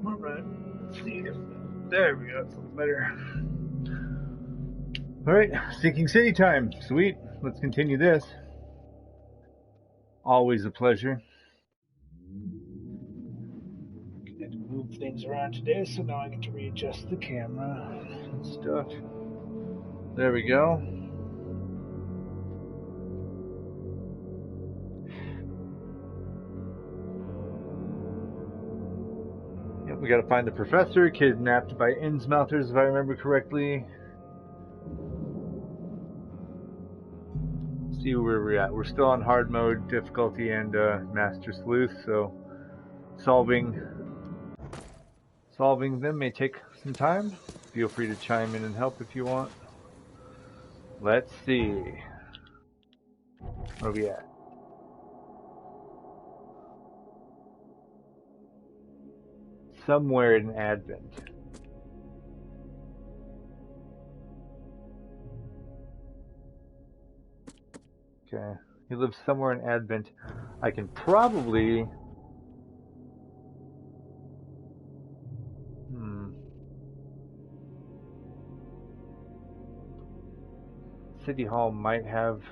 Alright, let's see if... There we go, it's a little better. Alright, Sinking City time. Sweet, let's continue this. Always a pleasure. I had to move things around today, so now I get to readjust the camera and stuff. There we go. Yep, we gotta find the professor, kidnapped by Innsmouthers, if I remember correctly. See where we're at. We're still on hard mode, difficulty, and Master Sleuth, so solving them may take some time. Feel free to chime in and help if you want. Let's see. Where are we at? Somewhere in Advent. Okay. He lives somewhere in Advent. I can probably... City Hall might have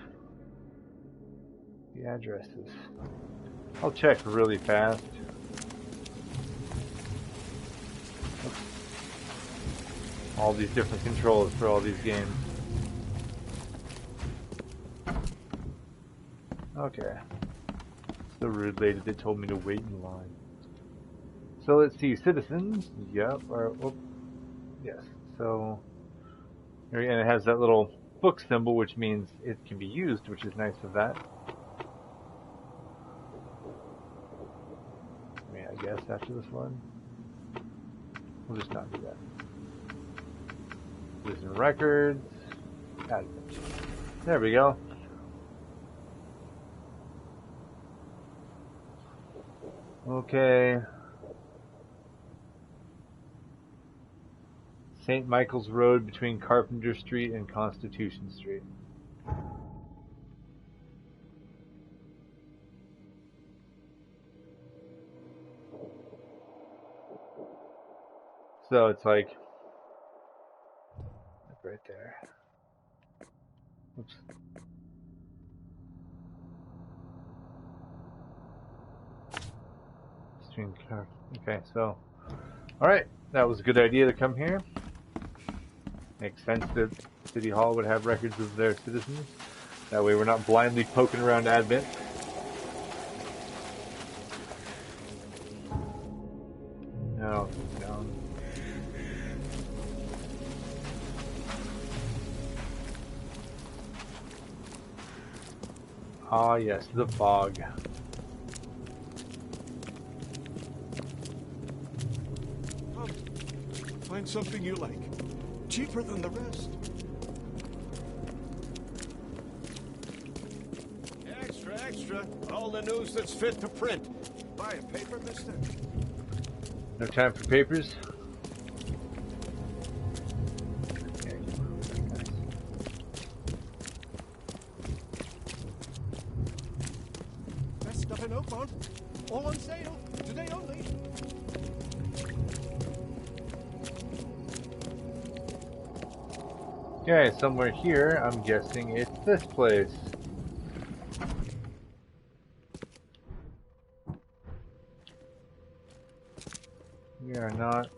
the addresses. I'll check really fast. Oops. All these different controls for all these games. Okay. So rude lady that told me to wait in line. So let's see, citizens. Yep. Or, oh, yes. So, and it has that little book symbol, which means it can be used, which is nice of that. I mean, I guess after this one, we'll just not do that. Listen, records. Advent. There we go. Okay. St. Michael's Road between Carpenter Street and Constitution Street. So it's like right there. Oops. Okay, so alright, that was a good idea to come here. Makes sense that City Hall would have records of their citizens. That way we're not blindly poking around Advent. No, down. Ah, yes, the fog. Find something you like. Cheaper than the rest. Extra, extra. All the news that's fit to print. Buy a paper, mister? No time for papers? Okay. Best stuff in Oakmont. All on sale. Today only. Okay, somewhere here, I'm guessing it's this place. We are not.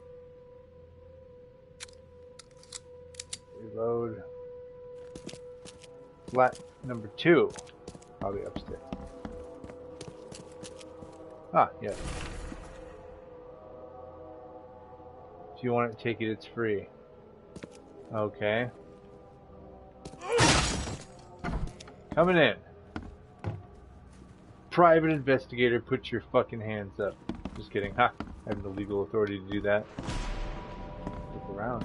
Reload. Flat number 2. Probably upstairs. Ah, yes. If you want to take it, it's free. Okay. Coming in. Private investigator, put your fucking hands up. Just kidding. Ha! I have the legal authority to do that. Look around.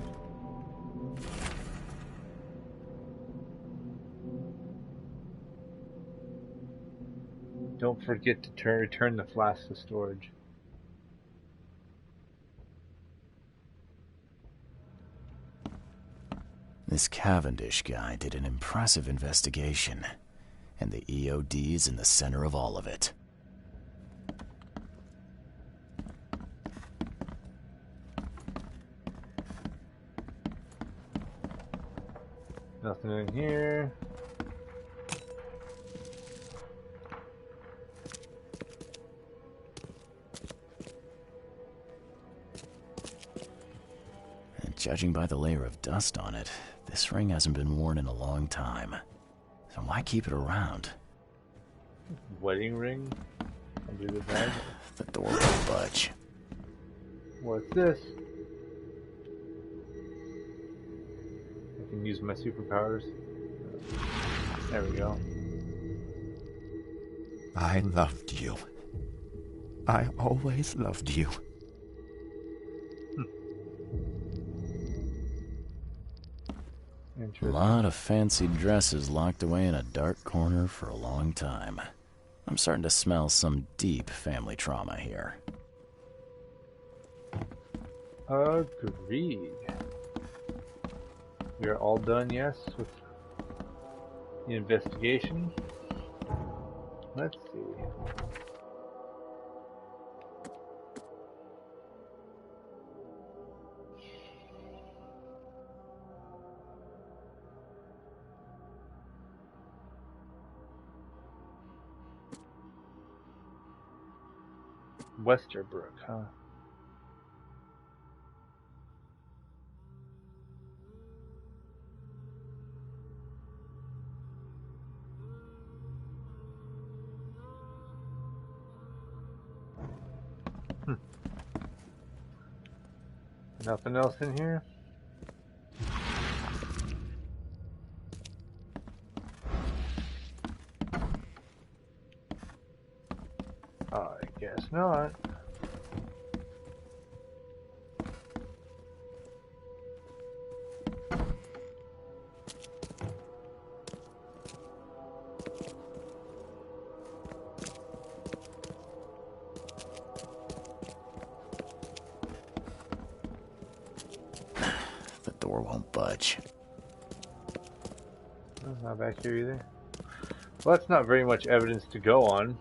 Don't forget to return the flask to storage. This Cavendish guy did an impressive investigation, and the EOD is in the center of all of it. Nothing in here. And judging by the layer of dust on it, this ring hasn't been worn in a long time. So why keep it around? Wedding ring? Under the bed? The door won't budge. What's this? I can use my superpowers. There we go. I loved you. I always loved you. A Interesting. lot of fancy dresses locked away in a dark corner for a long time. I'm starting to smell some deep family trauma here. Agreed. We are all done, yes, with the investigation. Let's see. Westerbrook, huh? Nothing else in here? I guess not. The door won't budge. Oh, not back here either. Well, that's not very much evidence to go on.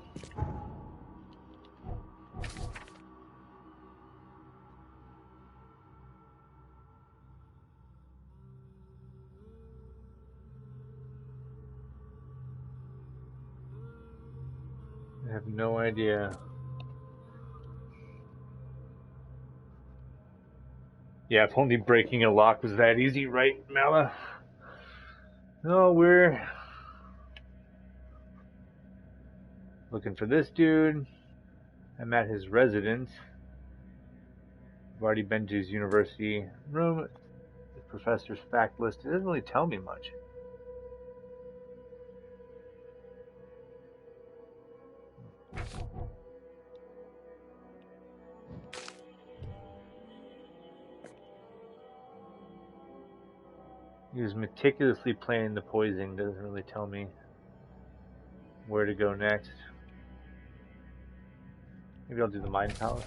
I have no idea. Yeah, if only breaking a lock was that easy, right, Mala? No, we're looking for this dude. I'm at his residence. I've already been to his university room. The professor's fact list, it doesn't really tell me much. He was meticulously planning the poisoning, doesn't really tell me where to go next. Maybe I'll do the Mind Palace.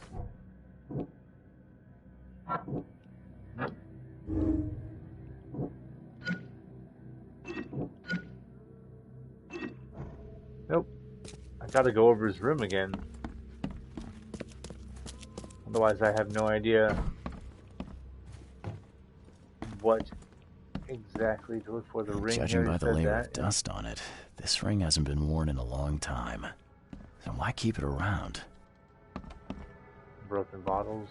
Nope. I gotta go over his room again. Otherwise I have no idea what exactly to look for. The ring Judging here by the said layer that. of dust on it, this ring hasn't been worn in a long time. So why keep it around? Broken bottles.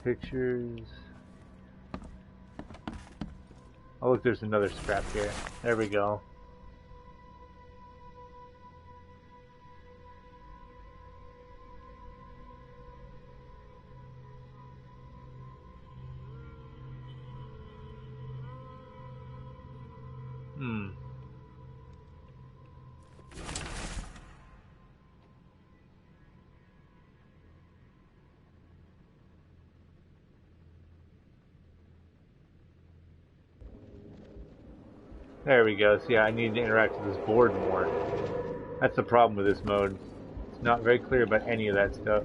Pictures. Oh look, there's another scrap here. There we go. There we go. See, I need to interact with this board more. That's the problem with this mode. It's not very clear about any of that stuff.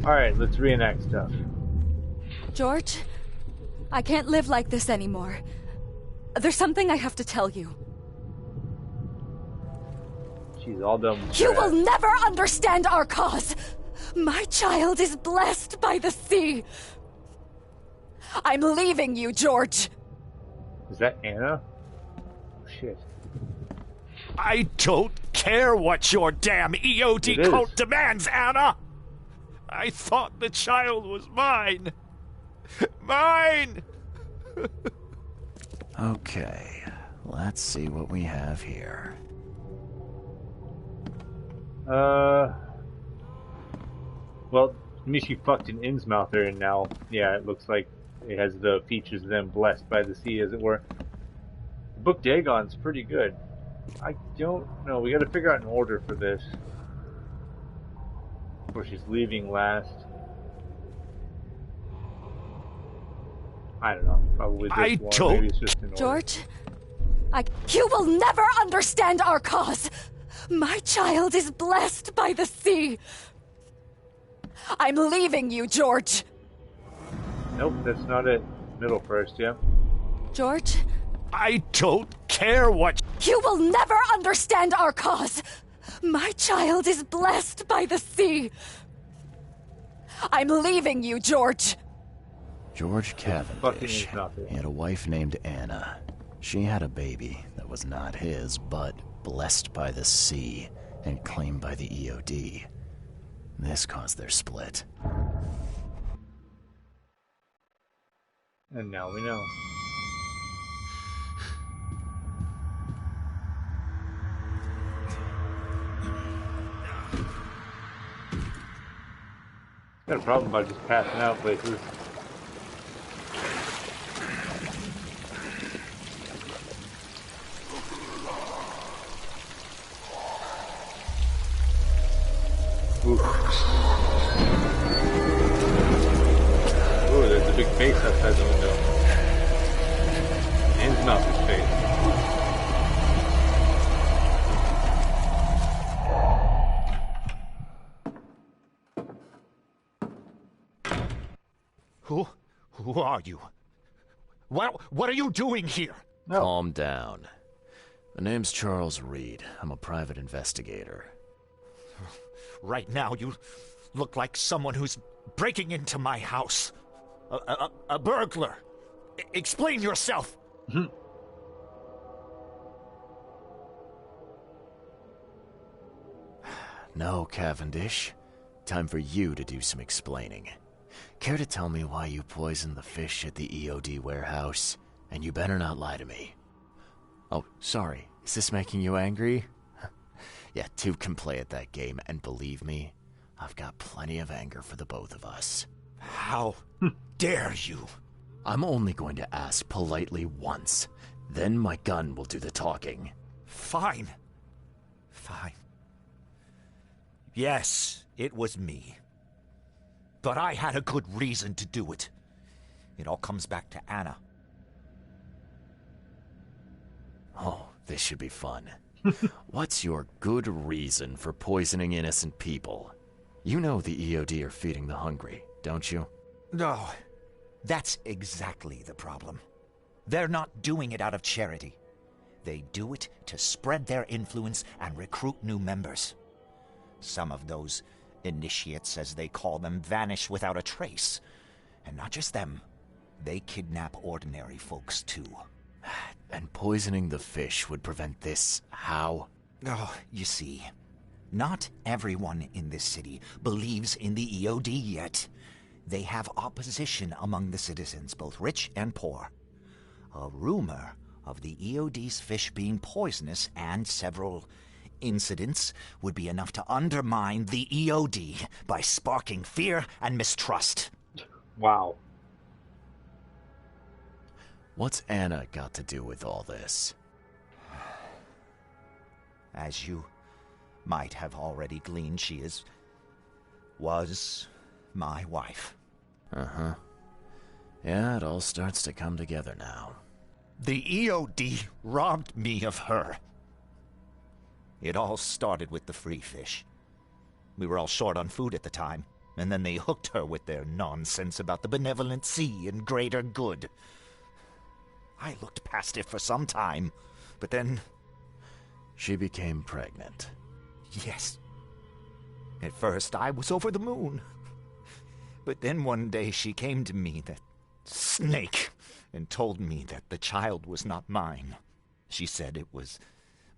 Alright, let's reenact stuff. George, I can't live like this anymore. There's something I have to tell you. She's all done with You her will ass. never understand our cause. My child is blessed by the sea. I'm leaving you, George. Is that Anna? Oh, shit. I don't care what your damn EOD It is. cult demands, Anna! I thought the child was mine. Mine! Okay, let's see what we have here. Well, to me she fucked an Innsmouther, and now, yeah, it looks like it has the features of them blessed by the sea, as it were. Book Dagon's pretty good. I don't know. We gotta figure out an order for this. Where she's leaving last. I don't know. Probably this I one. don't- Maybe it's just an order. George, you will never understand our cause. My child is blessed by the sea. I'm leaving you, George. Nope, that's not it. Middle first, yeah. George, I don't care what... you will never understand our cause. My child is blessed by the sea. I'm leaving you, George. George Cavendish. Fucking Innsmouther. He had a wife named Anna. She had a baby that was not his, but blessed by the sea and claimed by the EOD. This caused their split. And now we know. Got a problem by just passing out places. Oof. Ooh, there's a big face outside the window. In his mouth, his face. Who are you? What are you doing here? No. Calm down. My name's Charles Reed. I'm a private investigator. Right now, you look like someone who's breaking into my house. A burglar. Explain yourself. No, Cavendish. Time for you to do some explaining. Care to tell me why you poisoned the fish at the EOD warehouse? And you better not lie to me. Oh, sorry. Is this making you angry? Yeah, two can play at that game, and believe me, I've got plenty of anger for the both of us. How dare you? I'm only going to ask politely once. Then my gun will do the talking. Fine. Fine. Yes, it was me. But I had a good reason to do it. It all comes back to Anna. Oh, this should be fun. What's your good reason for poisoning innocent people? You know the EOD are feeding the hungry, don't you? No, that's exactly the problem. They're not doing it out of charity. They do it to spread their influence and recruit new members. Some of those initiates, as they call them, vanish without a trace. And not just them. They kidnap ordinary folks, too. And poisoning the fish would prevent this how? Oh, you see, not everyone in this city believes in the EOD yet. They have opposition among the citizens, both rich and poor. A rumor of the EOD's fish being poisonous and several incidents would be enough to undermine the EOD by sparking fear and mistrust. Wow. What's Anna got to do with all this? As you might have already gleaned, she was my wife. Uh-huh. Yeah, it all starts to come together now. The EOD robbed me of her. It all started with the free fish. We were all short on food at the time, and then they hooked her with their nonsense about the benevolent sea and greater good. I looked past it for some time, but then... She became pregnant. Yes. At first, I was over the moon. But then one day she came to me, that snake, and told me that the child was not mine. She said it was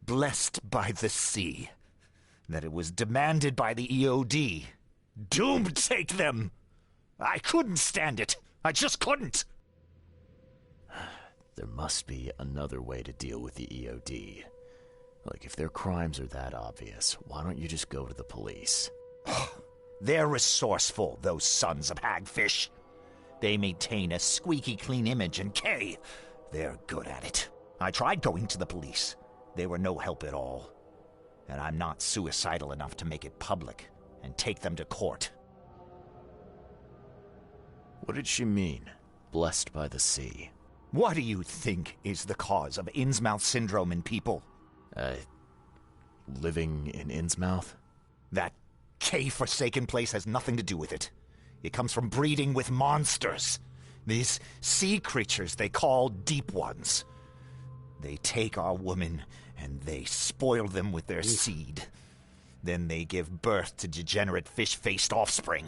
blessed by the sea, that it was demanded by the EOD. Doomed take them! I couldn't stand it. I just couldn't. There must be another way to deal with the EOD. Like, if their crimes are that obvious, why don't you just go to the police? They're resourceful, those sons of hagfish. They maintain a squeaky clean image, and Kay, they're good at it. I tried going to the police. They were no help at all. And I'm not suicidal enough to make it public and take them to court. What did she mean? Blessed by the sea. What do you think is the cause of Innsmouth syndrome in people? Living in Innsmouth? That K-forsaken place has nothing to do with it. It comes from breeding with monsters. These sea creatures they call Deep Ones. They take our women and they spoil them with their seed. Then they give birth to degenerate fish-faced offspring.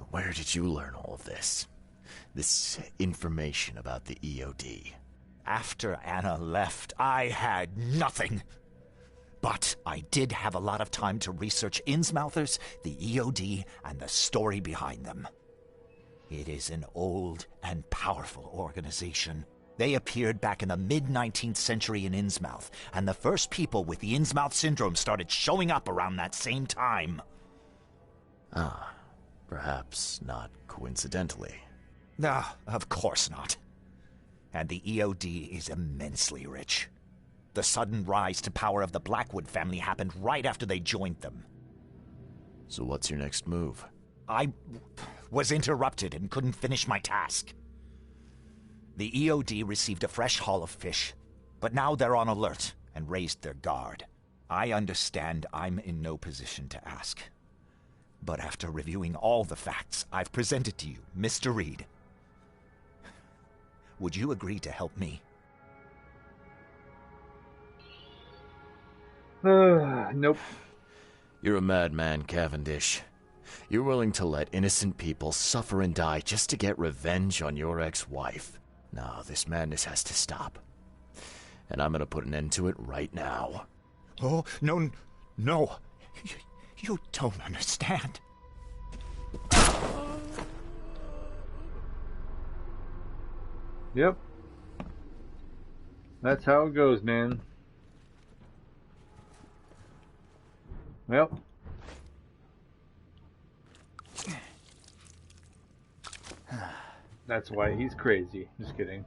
Where did you learn all of this? This information about the EOD? After Anna left, I had nothing. But I did have a lot of time to research Innsmouthers, the EOD, and the story behind them. It is an old and powerful organization. They appeared back in the mid-19th century in Innsmouth, and the first people with the Innsmouth syndrome started showing up around that same time. Ah, perhaps not coincidentally. No, of course not. And the EOD is immensely rich. The sudden rise to power of the Blackwood family happened right after they joined them. So what's your next move? I was interrupted and couldn't finish my task. The EOD received a fresh haul of fish, but now they're on alert and raised their guard. I understand I'm in no position to ask. But after reviewing all the facts I've presented to you, Mr. Reed, would you agree to help me? Nope. You're a madman, Cavendish. You're willing to let innocent people suffer and die just to get revenge on your ex-wife. No, this madness has to stop. And I'm gonna put an end to it right now. Oh, no. You don't understand. Yep. That's how it goes, man. Well. That's why he's crazy. Just kidding.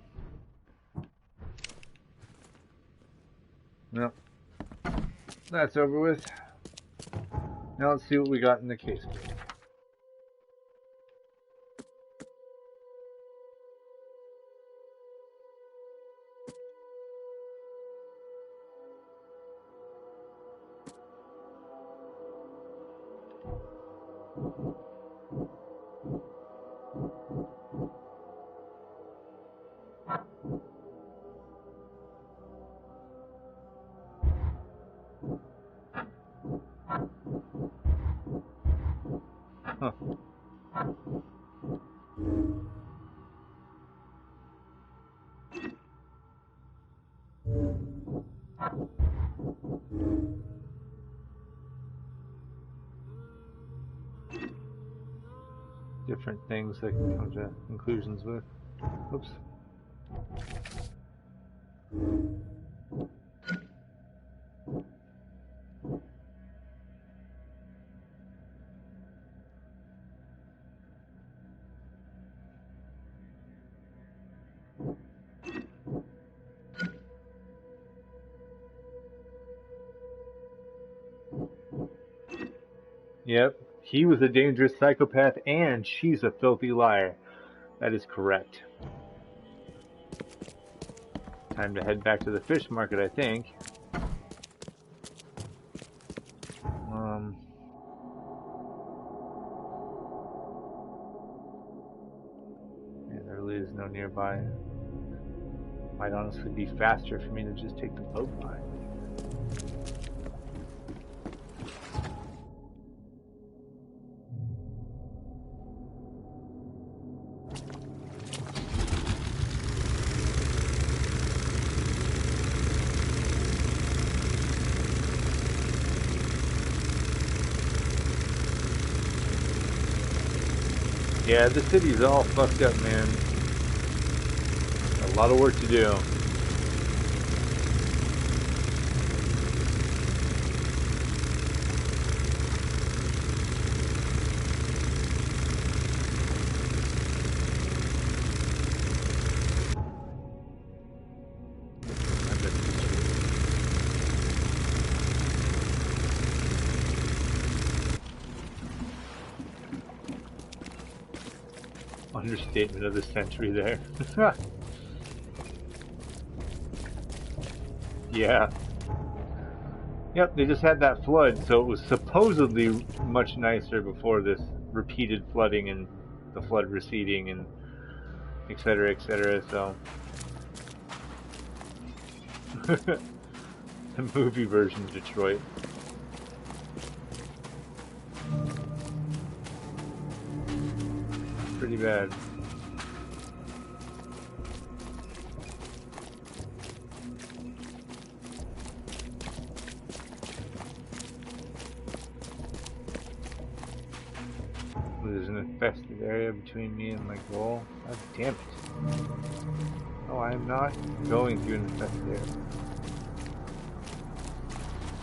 Well. That's over with. Now let's see what we got in the case. Huh. Different things I can come to conclusions with. Oops. Yep, he was a dangerous psychopath and she's a filthy liar. That is correct. Time to head back to the fish market, I think. Fortunately, there's no nearby. Might honestly be faster for me to just take the boat by. Yeah, the city's all fucked up, man. A lot of work to do. Understatement of the century there. Yeah. Yep, they just had that flood, so it was supposedly much nicer before this repeated flooding and the flood receding and et cetera, so. The movie version of Detroit. Pretty bad. There's an infested area between me and my goal. God damn it. Oh, I am not going through an infested area.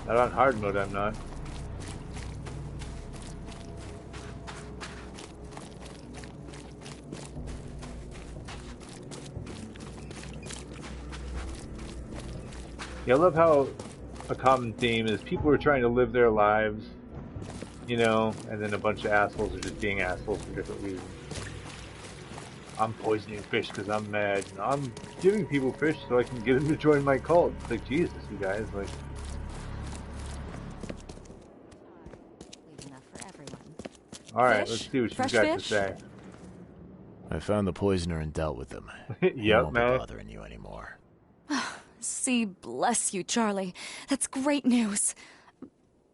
Not on hard mode, I'm not. Yeah, I love how a common theme is people are trying to live their lives, you know, and then a bunch of assholes are just being assholes for different reasons. I'm poisoning fish because I'm mad. And I'm giving people fish so I can get them to join my cult. It's like, Jesus, you guys, like... Alright, let's see what you've got to say. I found the poisoner and dealt with him. Yep, won't man. be bothering you anymore. See, bless you, Charlie. That's great news.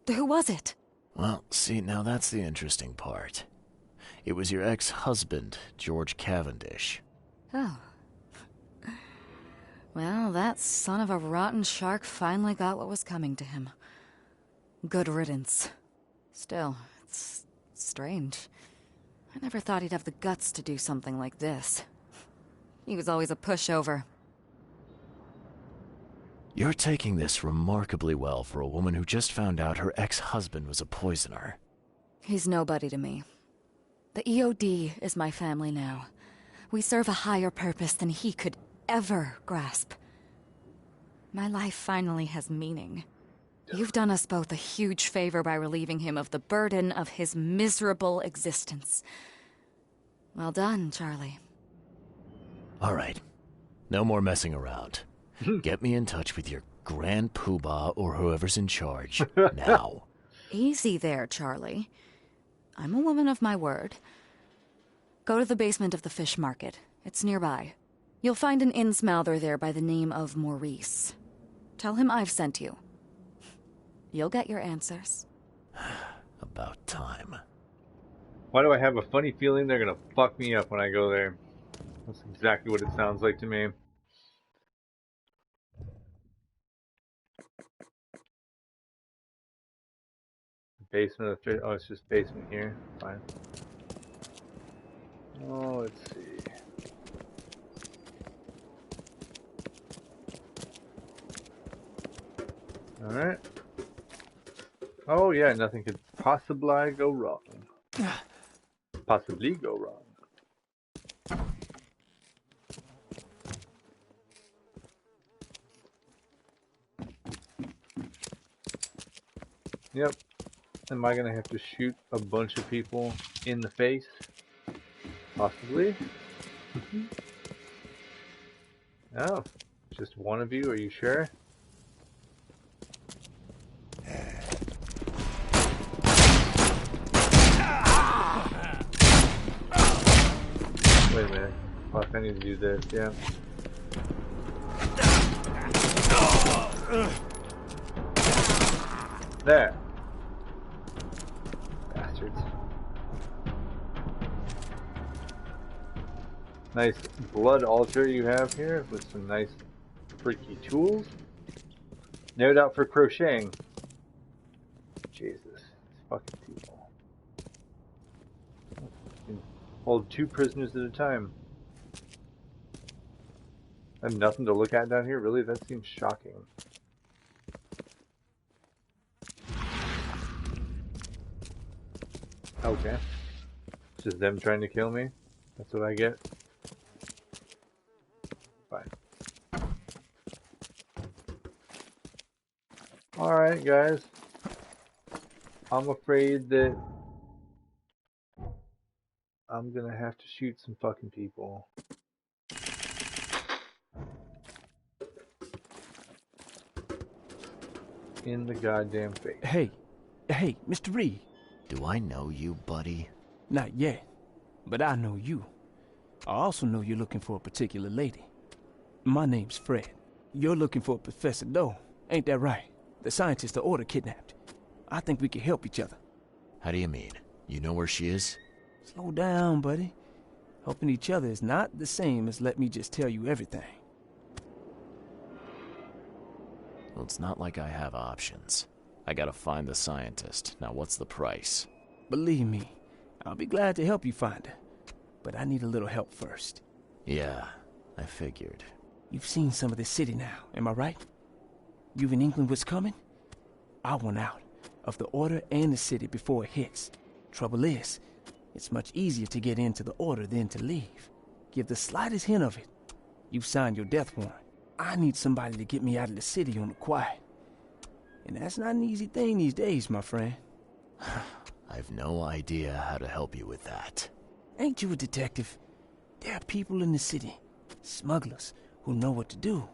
Who was it? Well, see, now that's the interesting part. It was your ex-husband, George Cavendish. Oh. Well, that son of a rotten shark finally got what was coming to him. Good riddance. Still, it's strange. I never thought he'd have the guts to do something like this. He was always a pushover. You're taking this remarkably well for a woman who just found out her ex-husband was a poisoner. He's nobody to me. The EOD is my family now. We serve a higher purpose than he could ever grasp. My life finally has meaning. You've done us both a huge favor by relieving him of the burden of his miserable existence. Well done, Charlie. All right. No more messing around. Get me in touch with your Grand Poobah or whoever's in charge, now. Easy there, Charlie. I'm a woman of my word. Go to the basement of the fish market. It's nearby. You'll find an innsmouther there by the name of Maurice. Tell him I've sent you. You'll get your answers. About time. Why do I have a funny feeling they're gonna fuck me up when I go there? That's exactly what it sounds like to me. Basement of the fish. Oh, it's just basement here. Fine. Oh, let's see. Alright. Oh, yeah, nothing could possibly go wrong. Possibly go wrong. Yep. Am I gonna have to shoot a bunch of people in the face? Possibly. Oh, just one of you? Are you sure? Wait a minute. Fuck, I need to do this, yeah. There. Bastards. Nice blood altar you have here with some nice freaky tools. No doubt for crocheting. Jesus, these fucking people. Can hold 2 prisoners at a time. I have nothing to look at down here, really? That seems shocking. Okay. It's just them trying to kill me? That's what I get? Fine. Alright, guys. I'm afraid that I'm gonna have to shoot some fucking people. In the goddamn face. Hey, Mr. Reed. Do I know you, buddy? Not yet, but I know you. I also know you're looking for a particular lady. My name's Fred. You're looking for Professor Doe, ain't that right? The scientist the Order kidnapped. I think we can help each other. How do you mean? You know where she is? Slow down, buddy. Helping each other is not the same as let me just tell you everything. Well, it's not like I have options. I gotta find the scientist. Now, what's the price? Believe me, I'll be glad to help you find her. But I need a little help first. Yeah, I figured. You've seen some of the city now, am I right? You've in England what's coming? I want out of the Order and the city before it hits. Trouble is, it's much easier to get into the Order than to leave. Give the slightest hint of it, you've signed your death warrant. I need somebody to get me out of the city on the quiet. And that's not an easy thing these days, my friend. I've no idea how to help you with that. Ain't you a detective? There are people in the city, smugglers, who know what to do.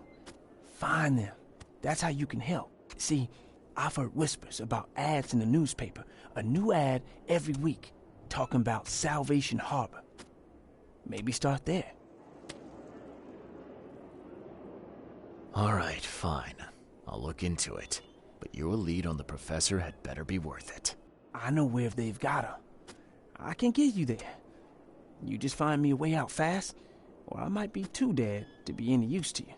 Find them. That's how you can help. See, I've heard whispers about ads in the newspaper. A new ad every week, talking about Salvation Harbor. Maybe start there. Alright, fine. I'll look into it. But your lead on the professor had better be worth it. I know where they've got her. I can get you there. You just find me a way out fast, or I might be too dead to be any use to you.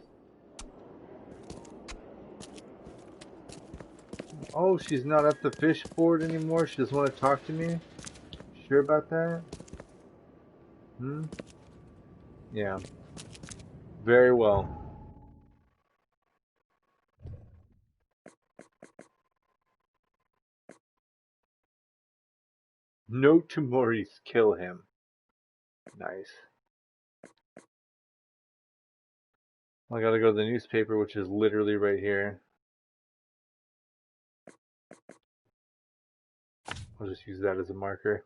Oh, she's not at the fish board anymore? She doesn't want to talk to me? Sure about that? Yeah. Very well. Note to Maurice, kill him. Nice. I gotta go to the newspaper, which is literally right here. I'll just use that as a marker.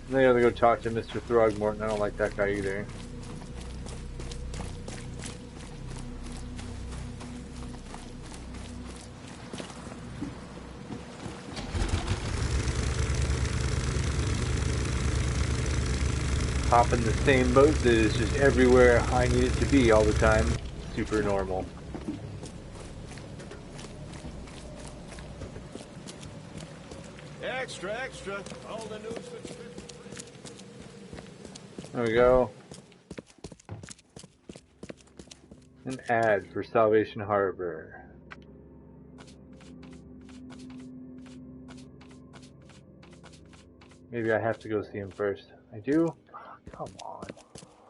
Then I gotta go talk to Mr. Throgmorton. I don't like that guy either. Hop in the same boat that is just everywhere I need it to be all the time. Super normal. Extra, extra. All the news that's fit. There we go. An ad for Salvation Harbor. Maybe I have to go see him first. I do? Oh, come on.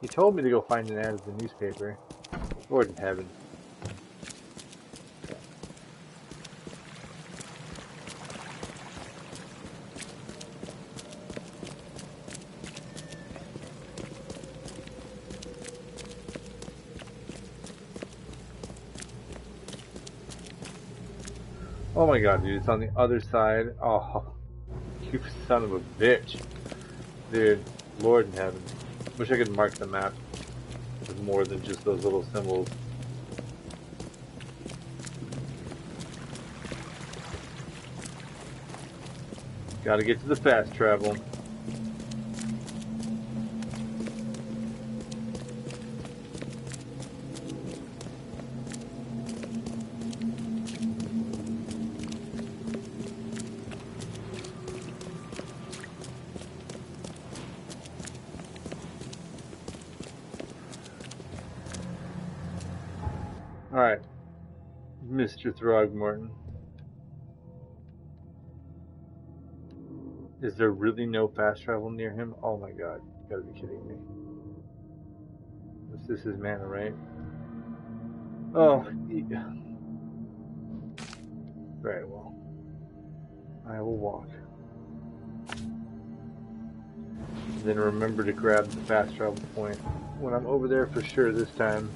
He told me to go find an ad at the newspaper. Lord in heaven. Oh my god, dude, it's on the other side. Oh, you son of a bitch. Dude, Lord in heaven. Wish I could mark the map with more than just those little symbols. Gotta get to the fast travel. Alright, Mr. Throgmorton. Is there really no fast travel near him? Oh my god, you gotta be kidding me. This is his mana, right? Oh, very well. I will walk. Then remember to grab the fast travel point when I'm over there for sure this time.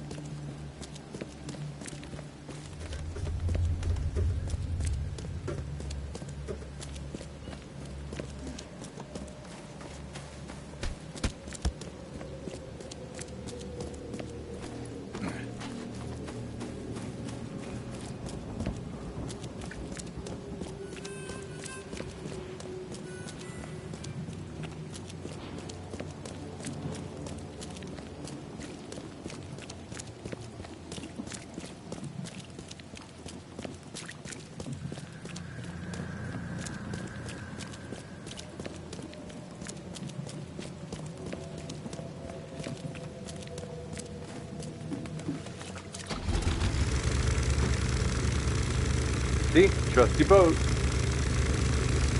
See? Trusty boat.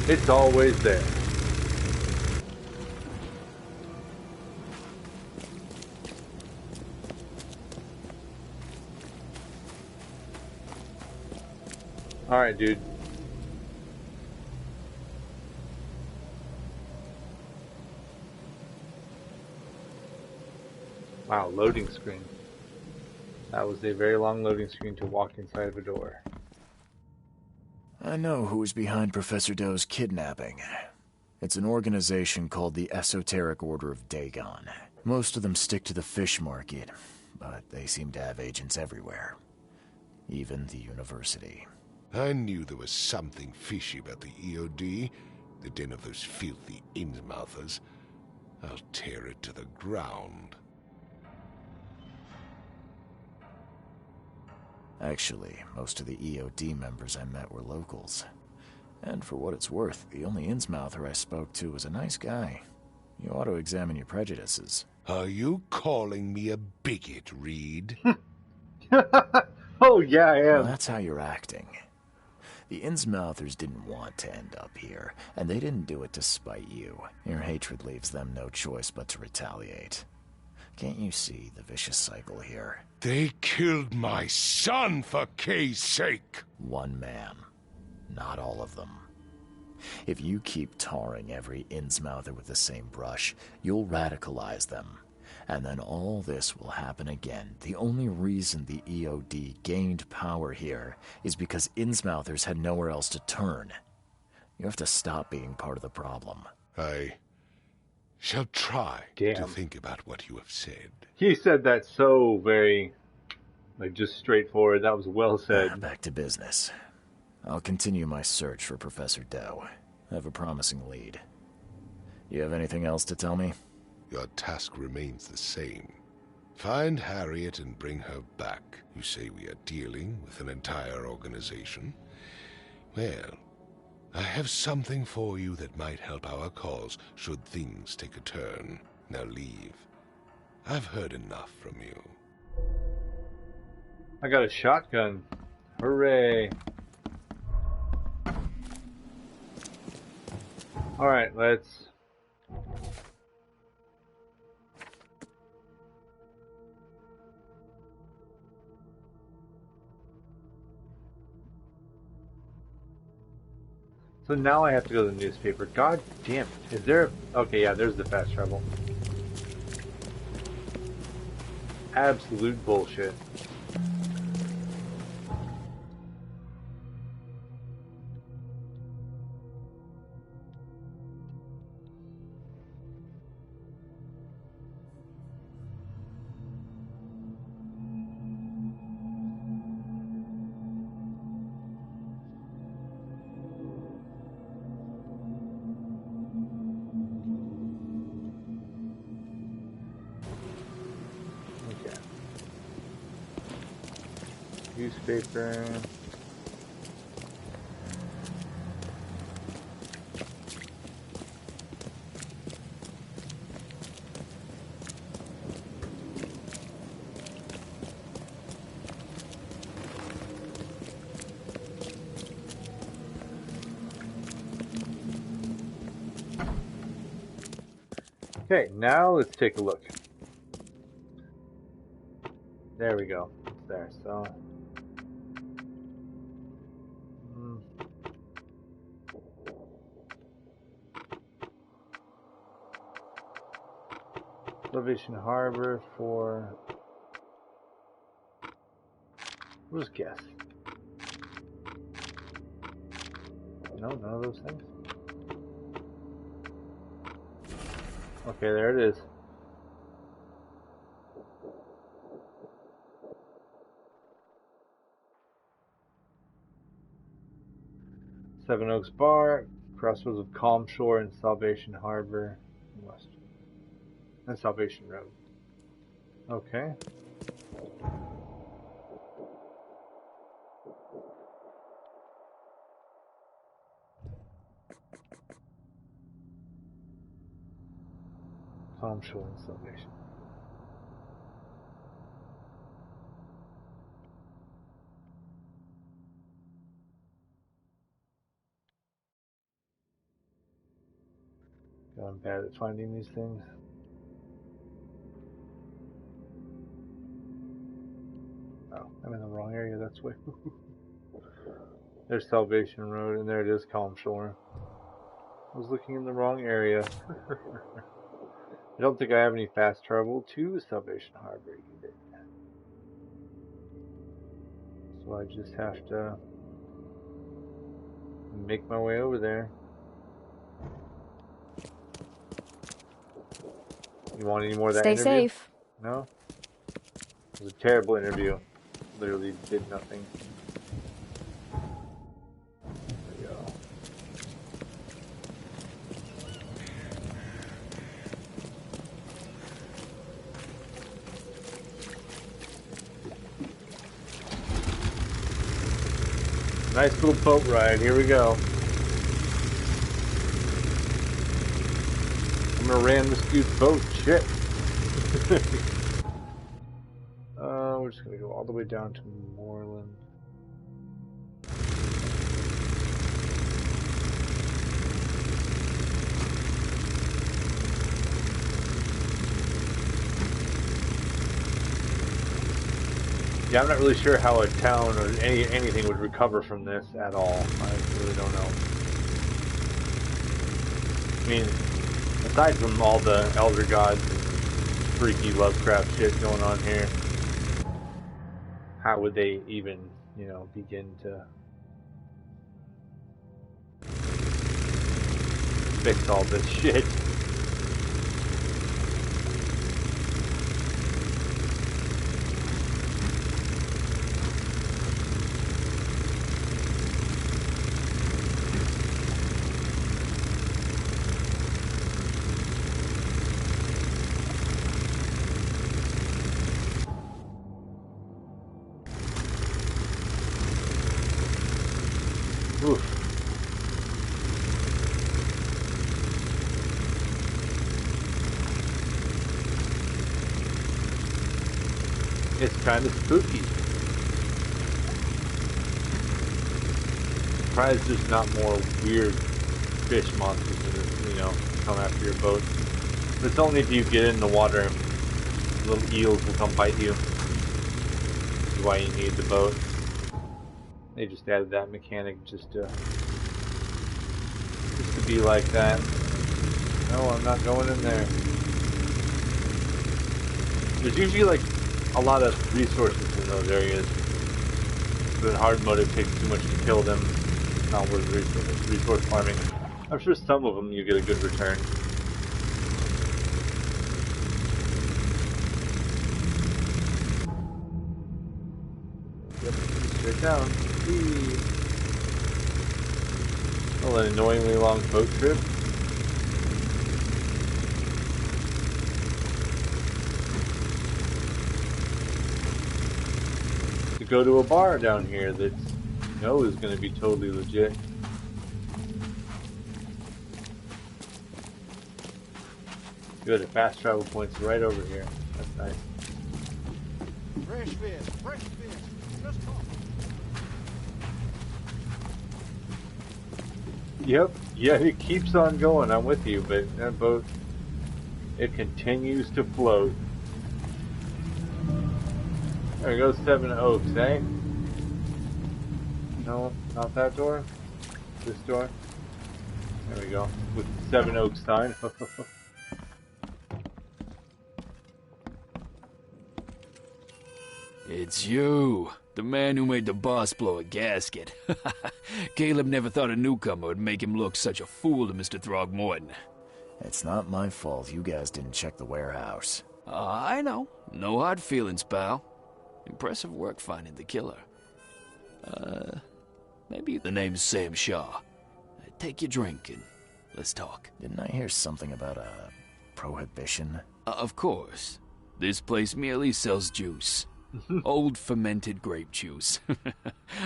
It's always there. Alright, dude. Wow, loading screen. That was a very long loading screen to walk inside of a door. I know who is behind Professor Doe's kidnapping. It's an organization called the Esoteric Order of Dagon. Most of them stick to the fish market, but they seem to have agents everywhere. Even the university. I knew there was something fishy about the EOD, the den of those filthy Innsmouthers. I'll tear it to the ground. Actually, most of the EOD members I met were locals. And for what it's worth, the only Innsmouther I spoke to was a nice guy. You ought to examine your prejudices. Are you calling me a bigot, Reed? Oh yeah, I Well, am. that's how you're acting. The Innsmouthers didn't want to end up here, and they didn't do it to spite you. Your hatred leaves them no choice but to retaliate. Can't you see the vicious cycle here? They killed my son, for Kay's sake! One man, not all of them. If you keep tarring every Innsmouther with the same brush, you'll radicalize them. And then all this will happen again. The only reason the EOD gained power here is because Innsmouthers had nowhere else to turn. You have to stop being part of the problem. I shall try Damn. to think about what you have said. He said that so very, like, just straightforward. That was well said. Back to business. I'll continue my search for Professor Doe. I have a promising lead. You have anything else to tell me? Your task remains the same. Find Harriet and bring her back. You say we are dealing with an entire organization? Well, I have something for you that might help our cause should things take a turn. Now leave. I've heard enough from you. I got a shotgun. Hooray. Alright, let's... So now I have to go to the newspaper. God damn it. Is there... Okay, yeah, there's the fast travel. Absolute bullshit. Newspaper. Okay, now let's take a look. There we go. It's there. So, Salvation Harbor for. Who's guess? No, none of those things. Okay, there it is. Seven Oaks Bar, crossroads of Calm Shore and Salvation Harbor, west, and Salvation Road. Okay. Calm Shore and Salvation. God, I'm bad at finding these things. Oh, I'm in the wrong area, that's why. There's Salvation Road, and there it is, Calm Shore. I was looking in the wrong area. I don't think I have any fast travel to Salvation Harbor either. So I just have to make my way over there. You want any more of that interview? Stay safe. No? It was a terrible interview. Literally did nothing. There we go. Nice little boat ride. Here we go. I'm gonna ram this dude's boat. Shit. We're just gonna go all the way down to Moreland. Yeah, I'm not really sure how a town or anything would recover from this at all. I really don't know. I mean, aside from all the elder gods and freaky Lovecraft shit going on here, how would they even, you know, begin to fix all this shit? Oof. It's kind of spooky. Surprised there's not more weird fish monsters in this, you know, come after your boat. But it's only if you get in the water, little eels will come bite you. That's why you need the boat. They just added that mechanic just to be like that. No, I'm not going in there. There's usually like a lot of resources in those areas. But in hard mode it takes too much to kill them. It's not worth resource farming. I'm sure some of them you get a good return. Yep, straight down. Whee! Well, an annoyingly long boat trip. to go to a bar down here that you know is going to be totally legit. Good, the fast travel point's right over here. That's nice. Fresh fish, fresh fish. Just caught. Yep, yeah, it keeps on going. I'm with you, but that boat, it continues to float. There goes Seven Oaks, eh? No, not that door. This door. There we go. With the Seven Oaks sign. It's you, the man who made the boss blow a gasket. Caleb never thought a newcomer would make him look such a fool to Mr. Throgmorton. It's not my fault you guys didn't check the warehouse. I know. No hard feelings, pal. Impressive work finding the killer. Maybe the name's Sam Shaw. Take your drink and let's talk. Didn't I hear something about a prohibition? Of course. This place merely sells juice. Old fermented grape juice.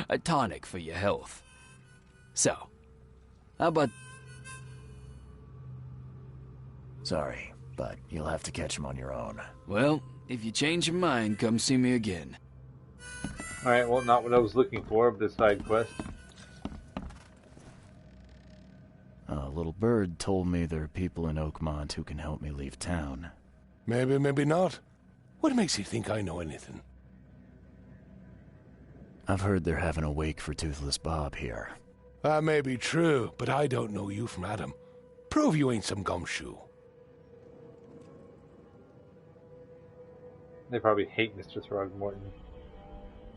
A tonic for your health. So, how about... Sorry, but you'll have to catch him on your own. Well, if you change your mind, come see me again. Alright, well, not what I was looking for, but the side quest. A little bird told me there are people in Oakmont who can help me leave town. Maybe, maybe not. What makes you think I know anything? I've heard they're having a wake for Toothless Bob here. That may be true, but I don't know you from Adam. Prove you ain't some gumshoe. They probably hate Mr. Throgmorton.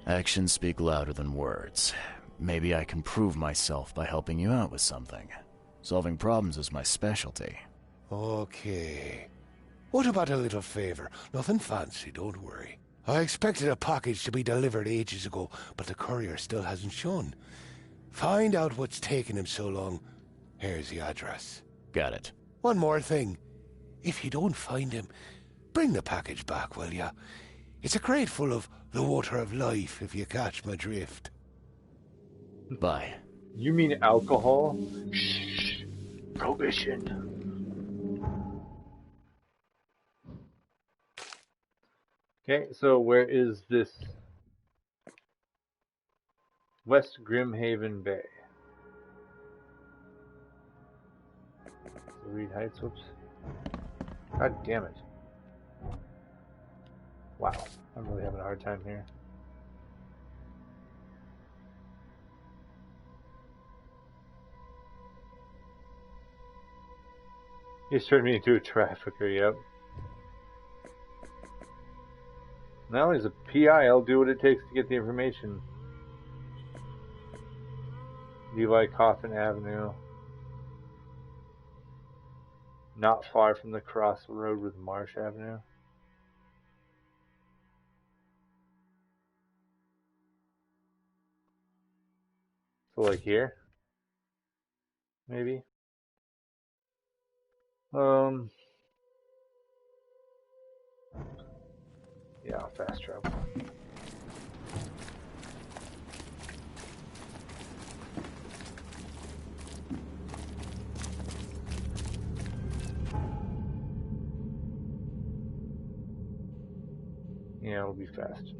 Actions speak louder than words. Maybe I can prove myself by helping you out with something. Solving problems is my specialty. Okay. What about a little favor? Nothing fancy, don't worry. I expected a package to be delivered ages ago, but the courier still hasn't shown. Find out what's taking him so long. Here's the address. Got it. One more thing. If you don't find him, bring the package back, will ya? It's a crate full of the water of life, if you catch my drift. Bye. You mean alcohol? Shh. Prohibition. Okay, so where is this? West Grimhaven Bay. Reed Heights, whoops. God damn it. Wow, I'm really having a hard time here. He's turned me into a trafficker, yep. Now he's a PI, I'll do what it takes to get the information. Levi Coffin Avenue. Not far from the crossroad with Marsh Avenue. So like here? Maybe? Yeah, fast travel. Yeah, it'll be fast.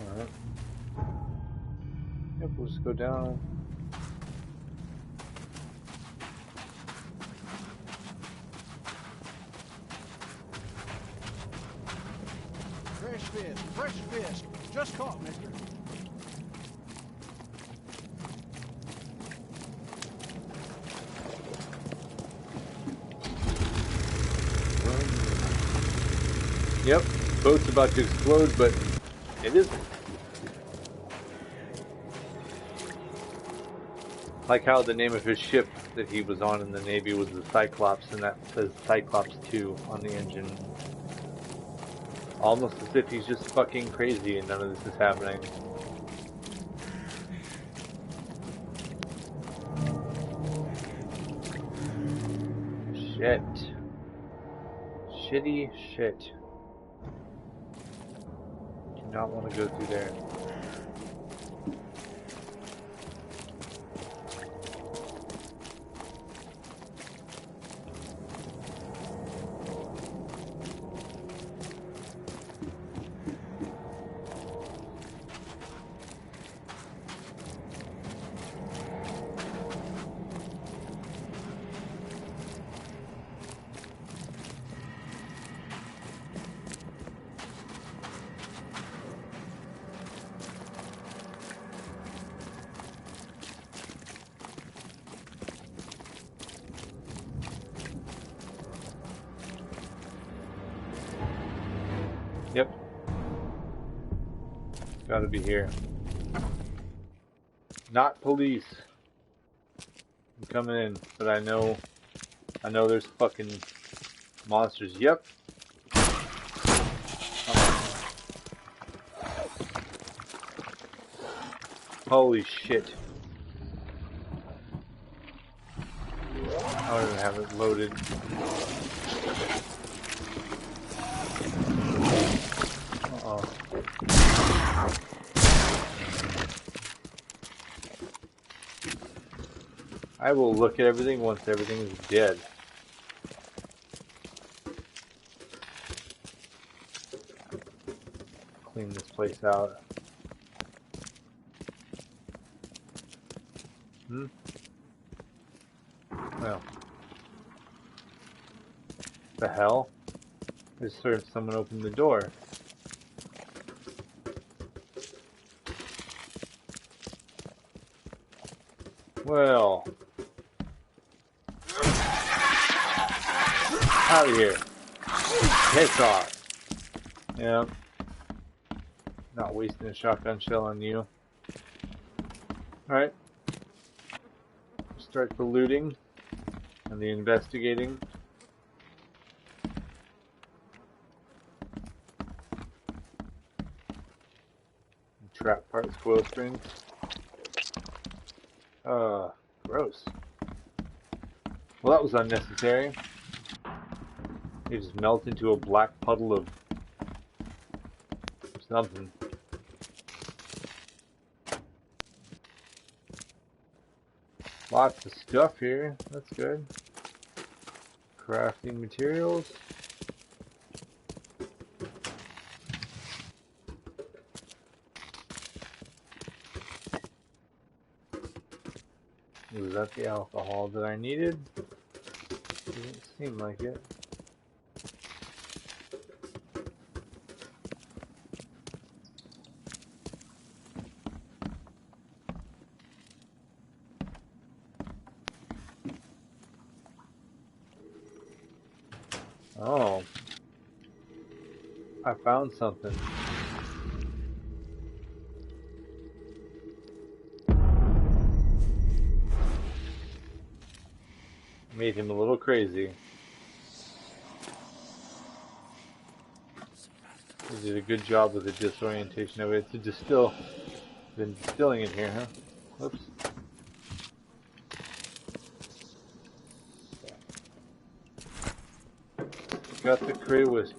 Alright. Yep, we'll just go down. Fresh fish. Just caught, mister. Yep, boat's about to explode, but it isn't. Like how the name of his ship that he was on in the Navy was the Cyclops, and that says Cyclops 2 on the engine. Almost as if he's just fucking crazy and none of this is happening. Shit. Shitty shit. Do not want to go through there. Yep. Gotta be here. Not police. I'm coming in, but I know there's fucking monsters. Yep. Holy shit. I don't even have it loaded. I will look at everything once everything is dead. Clean this place out. Well. The hell? I just heard someone open the door. Well. Out of here. Piss off. Yeah. Not wasting a shotgun shell on you. Alright. Start the looting and the investigating. Trap parts, coil springs. Gross. Well, that was unnecessary. They just melt into a black puddle of something. Lots of stuff here. That's good. Crafting materials. Was that the alcohol that I needed? Doesn't seem like it. Oh. I found something. Made him a little crazy. He did a good job with the disorientation of it. It's been distilling in here, huh? Whoops. Got the crate of whiskey.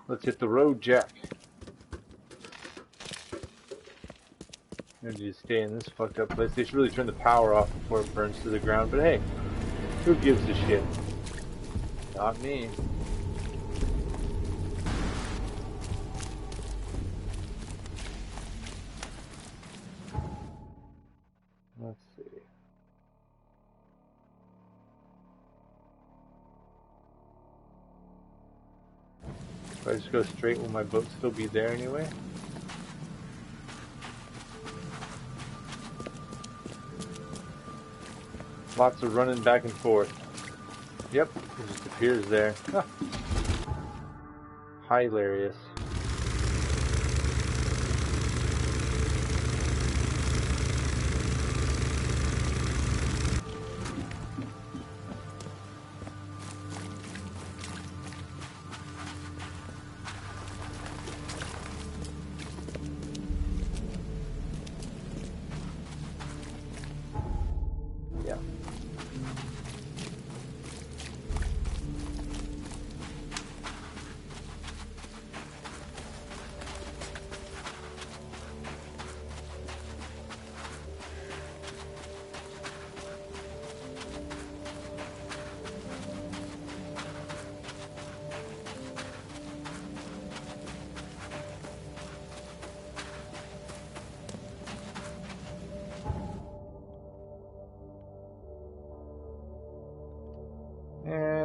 Let's hit the road, Jack. Maybe just stay in this fucked up place. They should really turn the power off before it burns to the ground, but hey, who gives a shit? Not me. Let's see. If I just go straight, will my boat still be there anyway? Lots of running back and forth. Yep, it just appears there. Huh. Hilarious.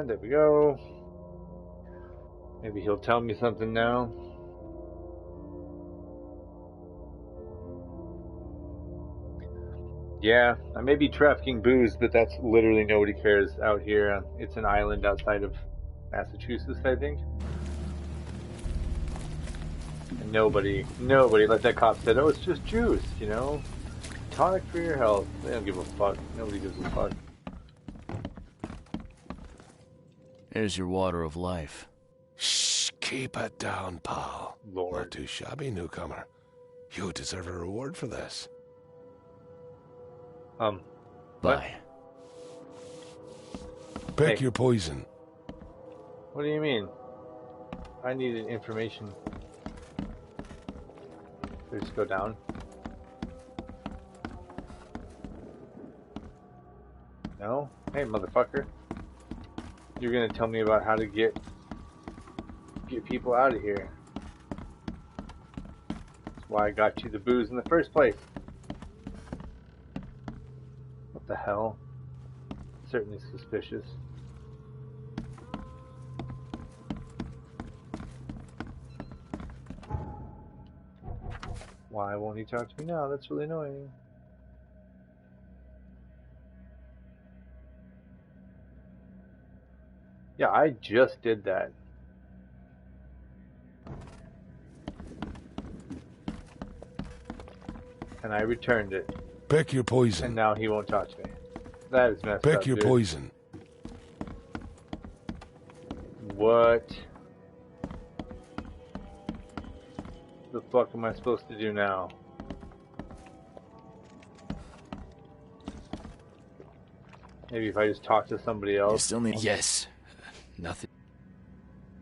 And there we go. Maybe he'll tell me something now. Yeah, I may be trafficking booze, but that's literally nobody cares out here. It's an island outside of Massachusetts, I think. And nobody let that cop say, oh, it's just juice, you know? Tonic for your health. They don't give a fuck. Nobody gives a fuck. Here's your water of life. Shh, keep it down, pal. Lord. Not too shabby, newcomer. You deserve a reward for this. Bye. Pick Hey. your poison. What do you mean? I needed information. So just go down. No? Hey, motherfucker. You're gonna tell me about how to get people out of here. That's why I got you the booze in the first place. What the hell? Certainly suspicious. Why won't he talk to me now? That's really annoying. Yeah, I just did that. And I returned it. Pick your And poison. now he won't talk to me. That is messed up. Pick your dude. poison. What the fuck am I supposed to do now? Maybe if I just talk to somebody You else. still need... Yes. Nothing.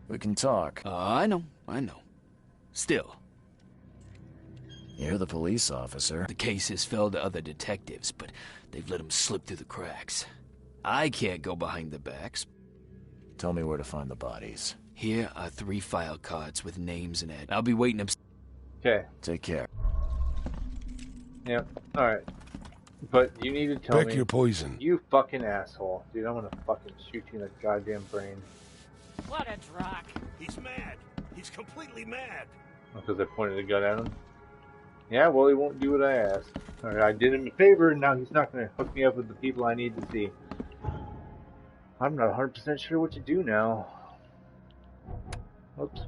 We can talk. I know. Still, You're the police officer. the case has fell to other detectives, but they've let them slip through the cracks. I can't go behind their backs. Tell me where to find the bodies. Here are 3 file cards with names and I'll be waiting up. Okay. Take care. Yep. Alright. But you need to tell Pick me. your poison. You fucking asshole. Dude, I'm gonna fucking shoot you in the goddamn brain. What a drock. He's mad. He's completely mad. Because I pointed a gun at him. Yeah, well, he won't do what I asked. Alright, I did him a favor, and now he's not gonna hook me up with the people I need to see. I'm not 100% sure what to do now. Oops.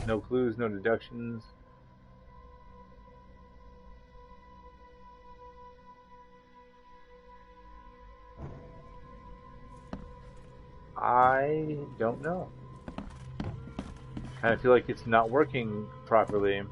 No clues, no deductions. I don't know. I feel like it's not working properly.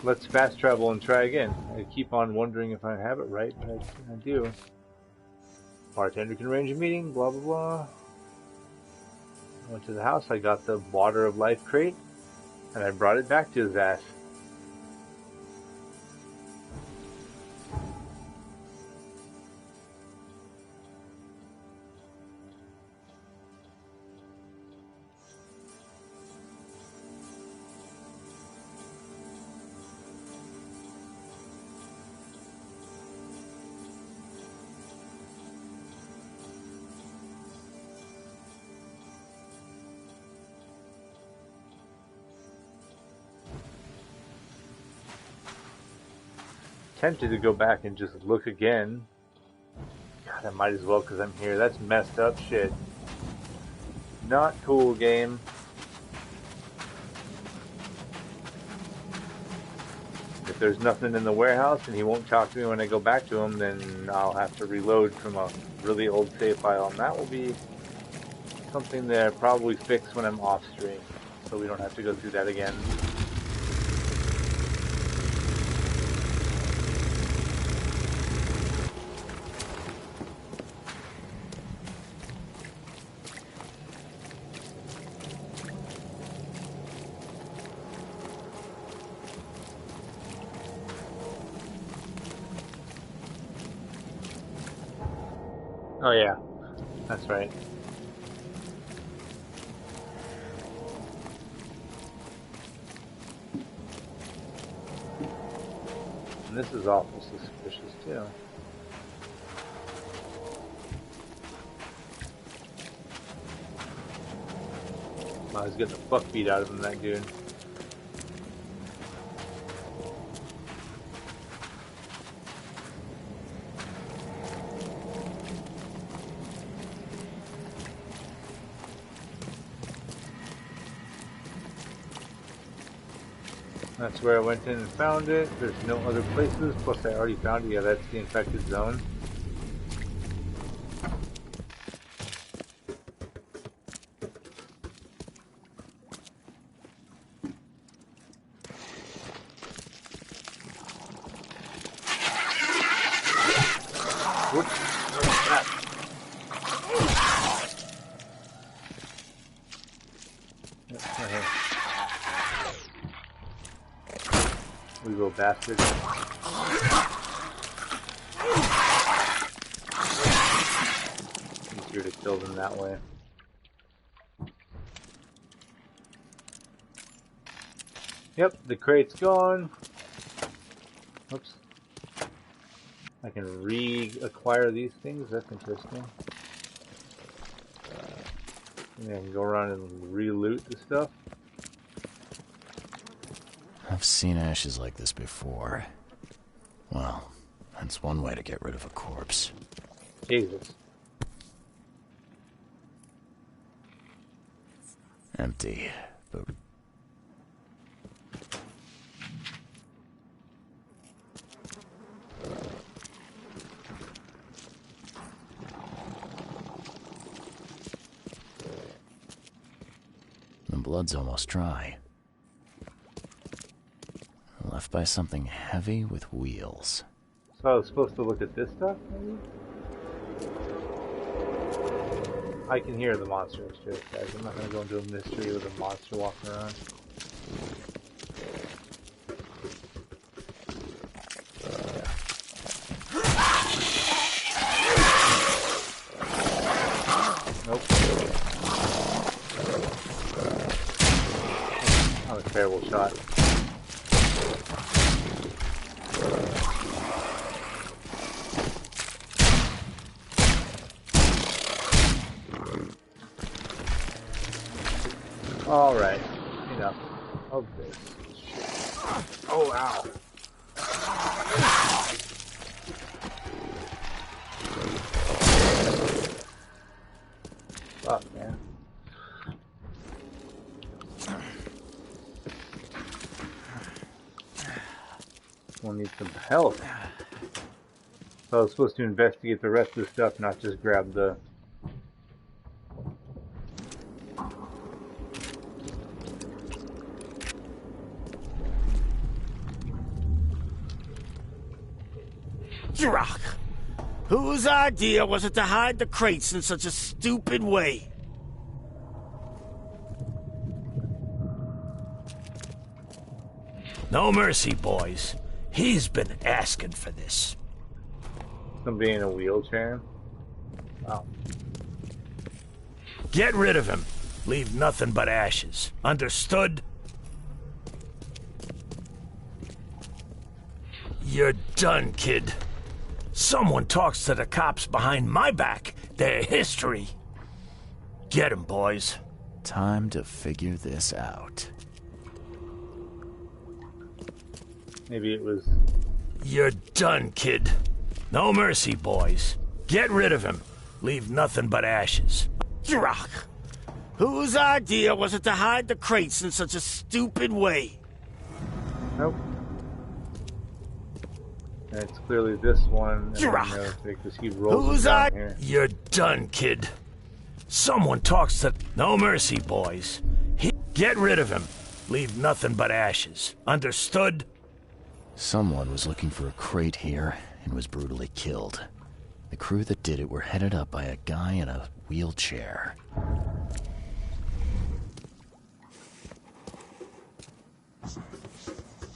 Let's fast travel and try again. I keep on wondering if I have it right, but I do. Bartender can arrange a meeting, blah blah blah. I went to the house, I got the water of life crate, and I brought it back to his ass. Tempted to go back and just look again. God, I might as well because I'm here. That's messed up shit. Not cool, game. If there's nothing in the warehouse and he won't talk to me when I go back to him, then I'll have to reload from a really old save file, and that will be something that I probably fix when I'm off stream, so we don't have to go through that again. Oh yeah, that's right. this is awful suspicious too. I was getting the fuck beat out of him, that dude. That's where I went in and found it. There's no other places. Plus, I already found it. Yeah, that's the infected zone. Whoops. What's that? Yep, right here. We little bastard. Easier to kill them that way. Yep, the crate's gone. Oops. I can reacquire these things. That's interesting. Yeah, I can go around and re-loot the stuff. I've seen ashes like this before. Well, that's one way to get rid of a corpse. Jesus. Empty, but... the blood's almost dry. Left by something heavy with wheels. So I was supposed to look at this stuff, maybe? I can hear the monster upstairs, guys. I'm not going to go into a mystery with a monster walking around. Nope. That was a terrible shot. Alright, enough of this shit. Oh, ow. Fuck, man. We'll need some help. So I was supposed to investigate the rest of the stuff, not just grab the... Drock! Whose idea was it to hide the crates in such a stupid way? No mercy, boys. He's been asking for this. Somebody in a wheelchair? Wow. Get rid of him. Leave nothing but ashes. Understood? You're done, kid. Someone talks to the cops behind my back. Their history. Get him, boys. Time to figure this out. Maybe it was... You're done, kid. No mercy, boys. Get rid of him. Leave nothing but ashes. Drock! Whose idea was it to hide the crates in such a stupid way? Nope. And it's clearly this one. Because he rolls down here. You're done, kid. Someone talks to... No mercy, boys. Get rid of him. Leave nothing but ashes. Understood? Someone was looking for a crate here and was brutally killed. The crew that did it were headed up by a guy in a wheelchair.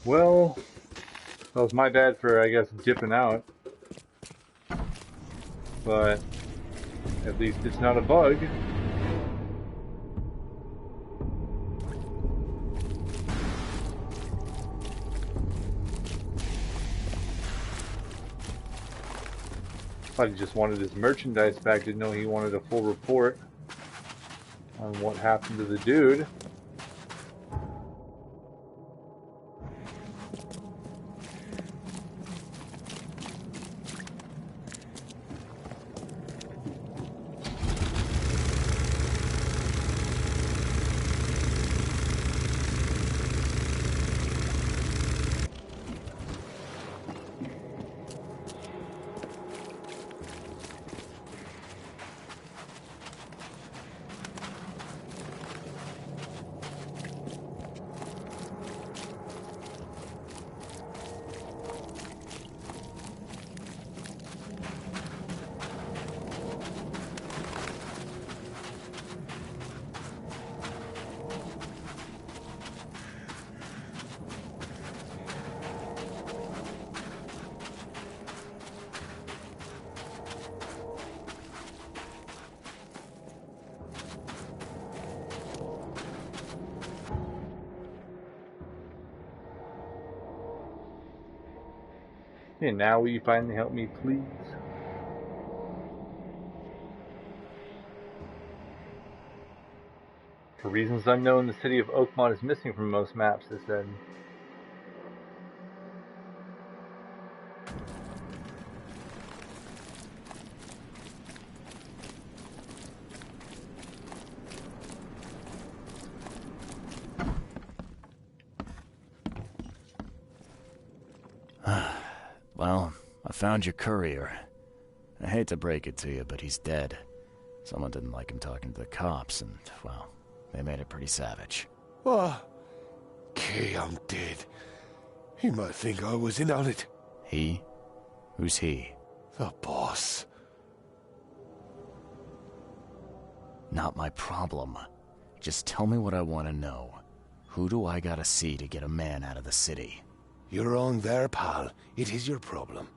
Well, that was my bad for, I guess, dipping out. But at least it's not a bug. Thought he just wanted his merchandise back. Didn't know he wanted a full report on what happened to the dude. And now will you finally help me, please? For reasons unknown, the city of Oakmont is missing from most maps, it said. Well, I found your courier. I hate to break it to you, but he's dead. Someone didn't like him talking to the cops, and, well, they made it pretty savage. What? Kay, I'm dead. He might think I was in on it. He? Who's he? The boss. Not my problem. Just tell me what I want to know. Who do I gotta see to get a man out of the city? You're wrong there, pal. It is your problem.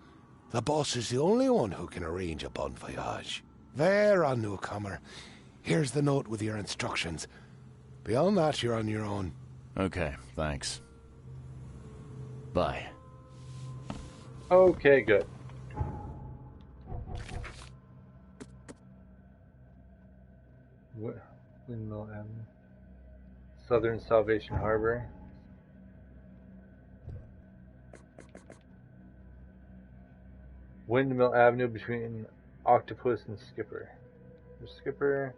The boss is the only one who can arrange a bon voyage. There, on newcomer. Here's the note with your instructions. Beyond that, you're on your own. Okay, thanks. Bye. Okay, good. Windmill Avenue. Southern Salvation Harbor. Windmill Avenue between Octopus and Skipper. There's Skipper.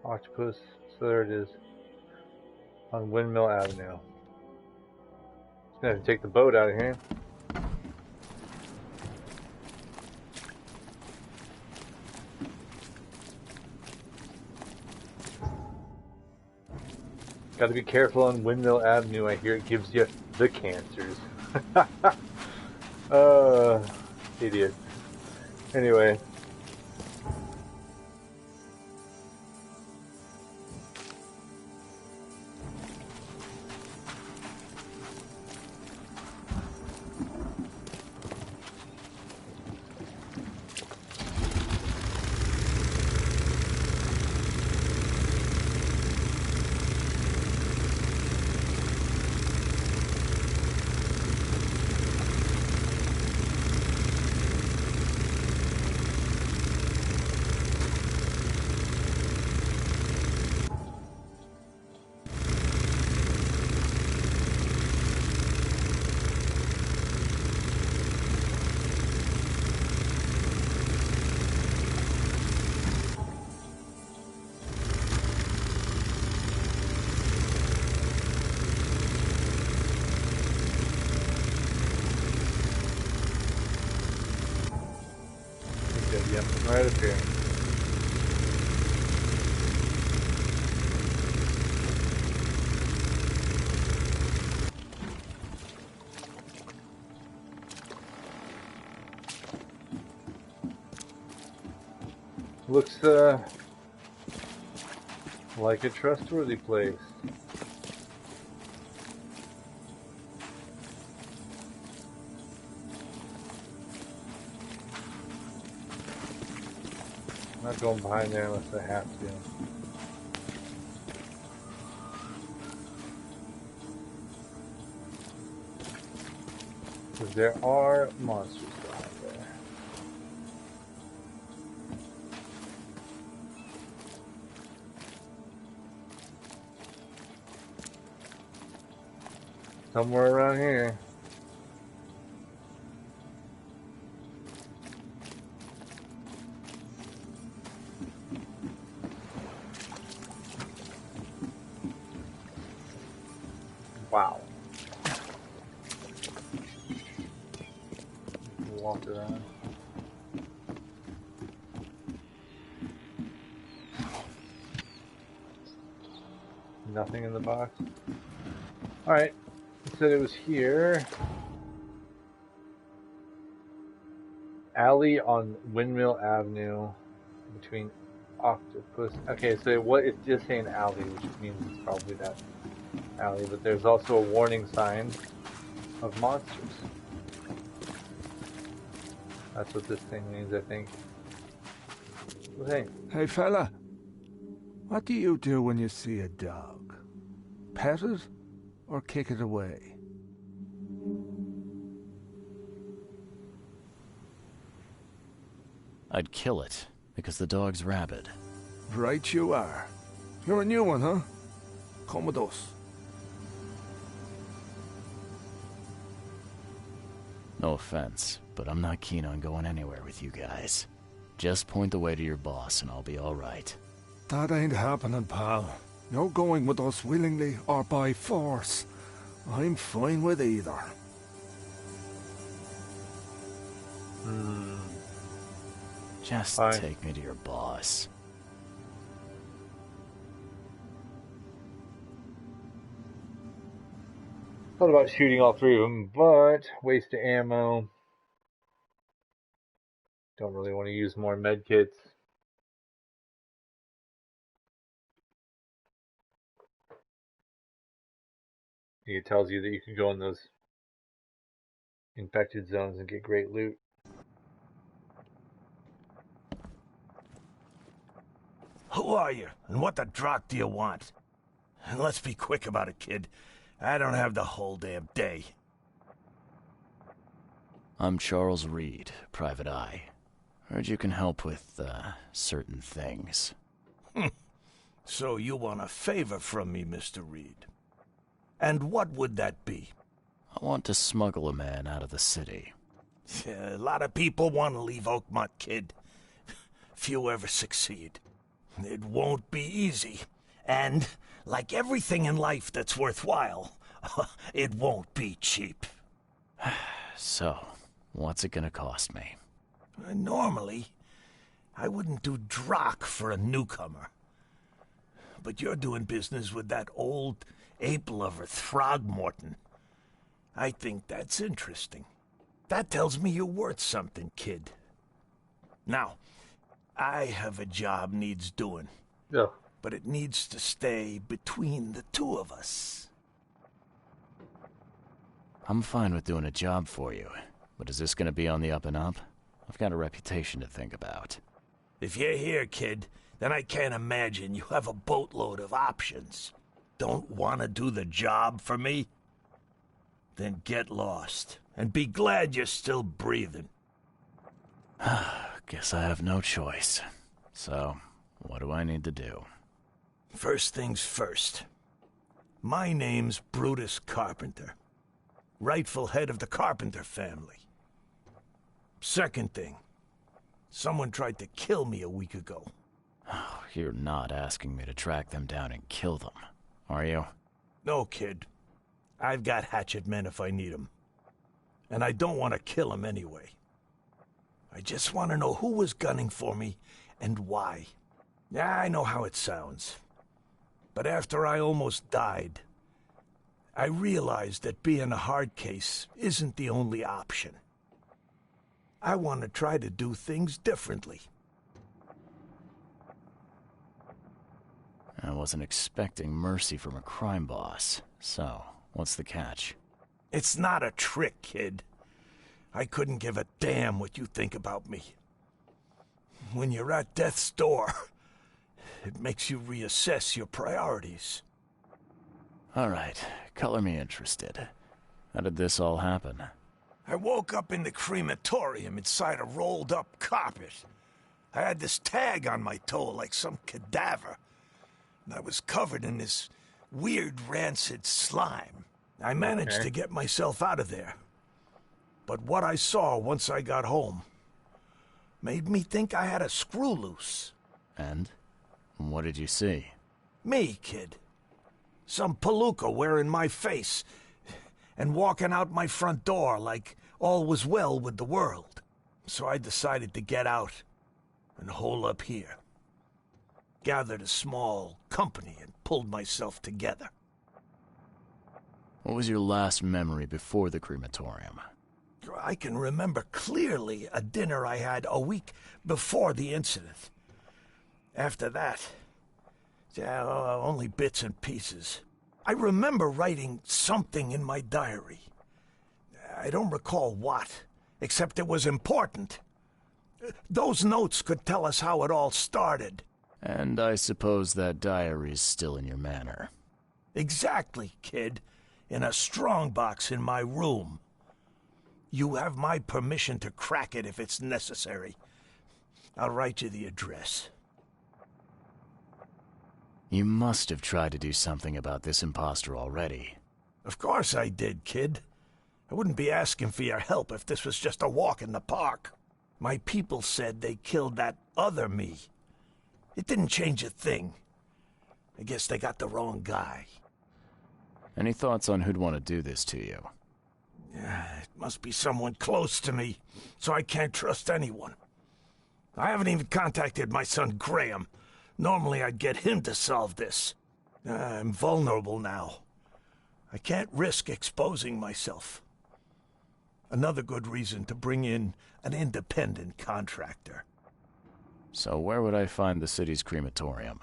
Octopus. So there it is. On Windmill Avenue. Just gonna have to take the boat out of here. Got to be careful on Windmill Avenue. I hear it gives you the cancers. Idiot. Anyway. Yep, right up here. Looks like a trustworthy place. I'm not going behind there unless I have to. there are monsters behind there. Somewhere around here. Wow. Walk around. Nothing in the box. Alright. Said it was here. Alley on Windmill Avenue between Octopus. Okay, so what it's just saying alley, which means it's probably that alley, but there's also a warning sign of monsters. That's what this thing means, I think. Hey. Hey, fella. What do you do when you see a dog? Pet it or kick it away? I'd kill it, because the dog's rabid. Right you are. You're a new one, huh? Come with us. No offense, but I'm not keen on going anywhere with you guys. Just point the way to your boss and I'll be alright. That ain't happening, pal. You're going with us willingly or by force. I'm fine with either. Just Fine. take me to your boss. Thought about shooting all three of them, but waste of ammo. Don't really want to use more medkits. It tells you that you can go in those infected zones and get great loot. Who are you, and what the drock do you want? And let's be quick about it, kid. I don't have the whole damn day. I'm Charles Reed, Private Eye. Heard you can help with, certain things. So you want a favor from me, Mr. Reed. And what would that be? I want to smuggle a man out of the city. A lot of people want to leave Oakmont, kid. Few ever succeed. It won't be easy. And, like everything in life that's worthwhile, it won't be cheap. So, what's it gonna cost me? Normally, I wouldn't do drock for a newcomer. But you're doing business with that old ape-lover Throgmorton. I think that's interesting. That tells me you're worth something, kid. Now, I have a job needs doing. Yeah. But it needs to stay between the two of us. I'm fine with doing a job for you, but is this gonna be on the up and up? I've got a reputation to think about. If you're here, kid, then I can't imagine you have a boatload of options. Don't want to do the job for me? Then get lost, and be glad you're still breathing. Guess I have no choice. So, what do I need to do? First things first. My name's Brutus Carpenter, rightful head of the Carpenter family. Second thing, someone tried to kill me a week ago. Oh, you're not asking me to track them down and kill them, are you? No, kid. I've got hatchet men if I need them. And I don't want to kill them anyway. I just want to know who was gunning for me and why. Yeah, I know how it sounds. But after I almost died, I realized that being a hard case isn't the only option. I want to try to do things differently. I wasn't expecting mercy from a crime boss. So, what's the catch? It's not a trick, kid. I couldn't give a damn what you think about me. When you're at death's door, it makes you reassess your priorities. Alright, color me interested. How did this all happen? I woke up in the crematorium inside a rolled-up carpet. I had this tag on my toe like some cadaver, and I was covered in this weird rancid slime. I managed to get myself out of there. But what I saw once I got home made me think I had a screw loose. And? What did you see? Me, kid. Some palooka wearing my face and walking out my front door like all was well with the world. So I decided to get out and hole up here. Gathered a small company and pulled myself together. What was your last memory before the crematorium? I can remember clearly a dinner I had a week before the incident. After that, only bits and pieces. I remember writing something in my diary. I don't recall what, except it was important. Those notes could tell us how it all started. And I suppose that diary's still in your manor. Exactly, kid. In a strongbox in my room. You have my permission to crack it if it's necessary. I'll write you the address. You must have tried to do something about this imposter already. Of course I did, kid. I wouldn't be asking for your help if this was just a walk in the park. My people said they killed that other me. It didn't change a thing. I guess they got the wrong guy. Any thoughts on who'd want to do this to you? It must be someone close to me, so I can't trust anyone. I haven't even contacted my son Graham. Normally I'd get him to solve this. I'm vulnerable now. I can't risk exposing myself. Another good reason to bring in an independent contractor. So where would I find the city's crematorium?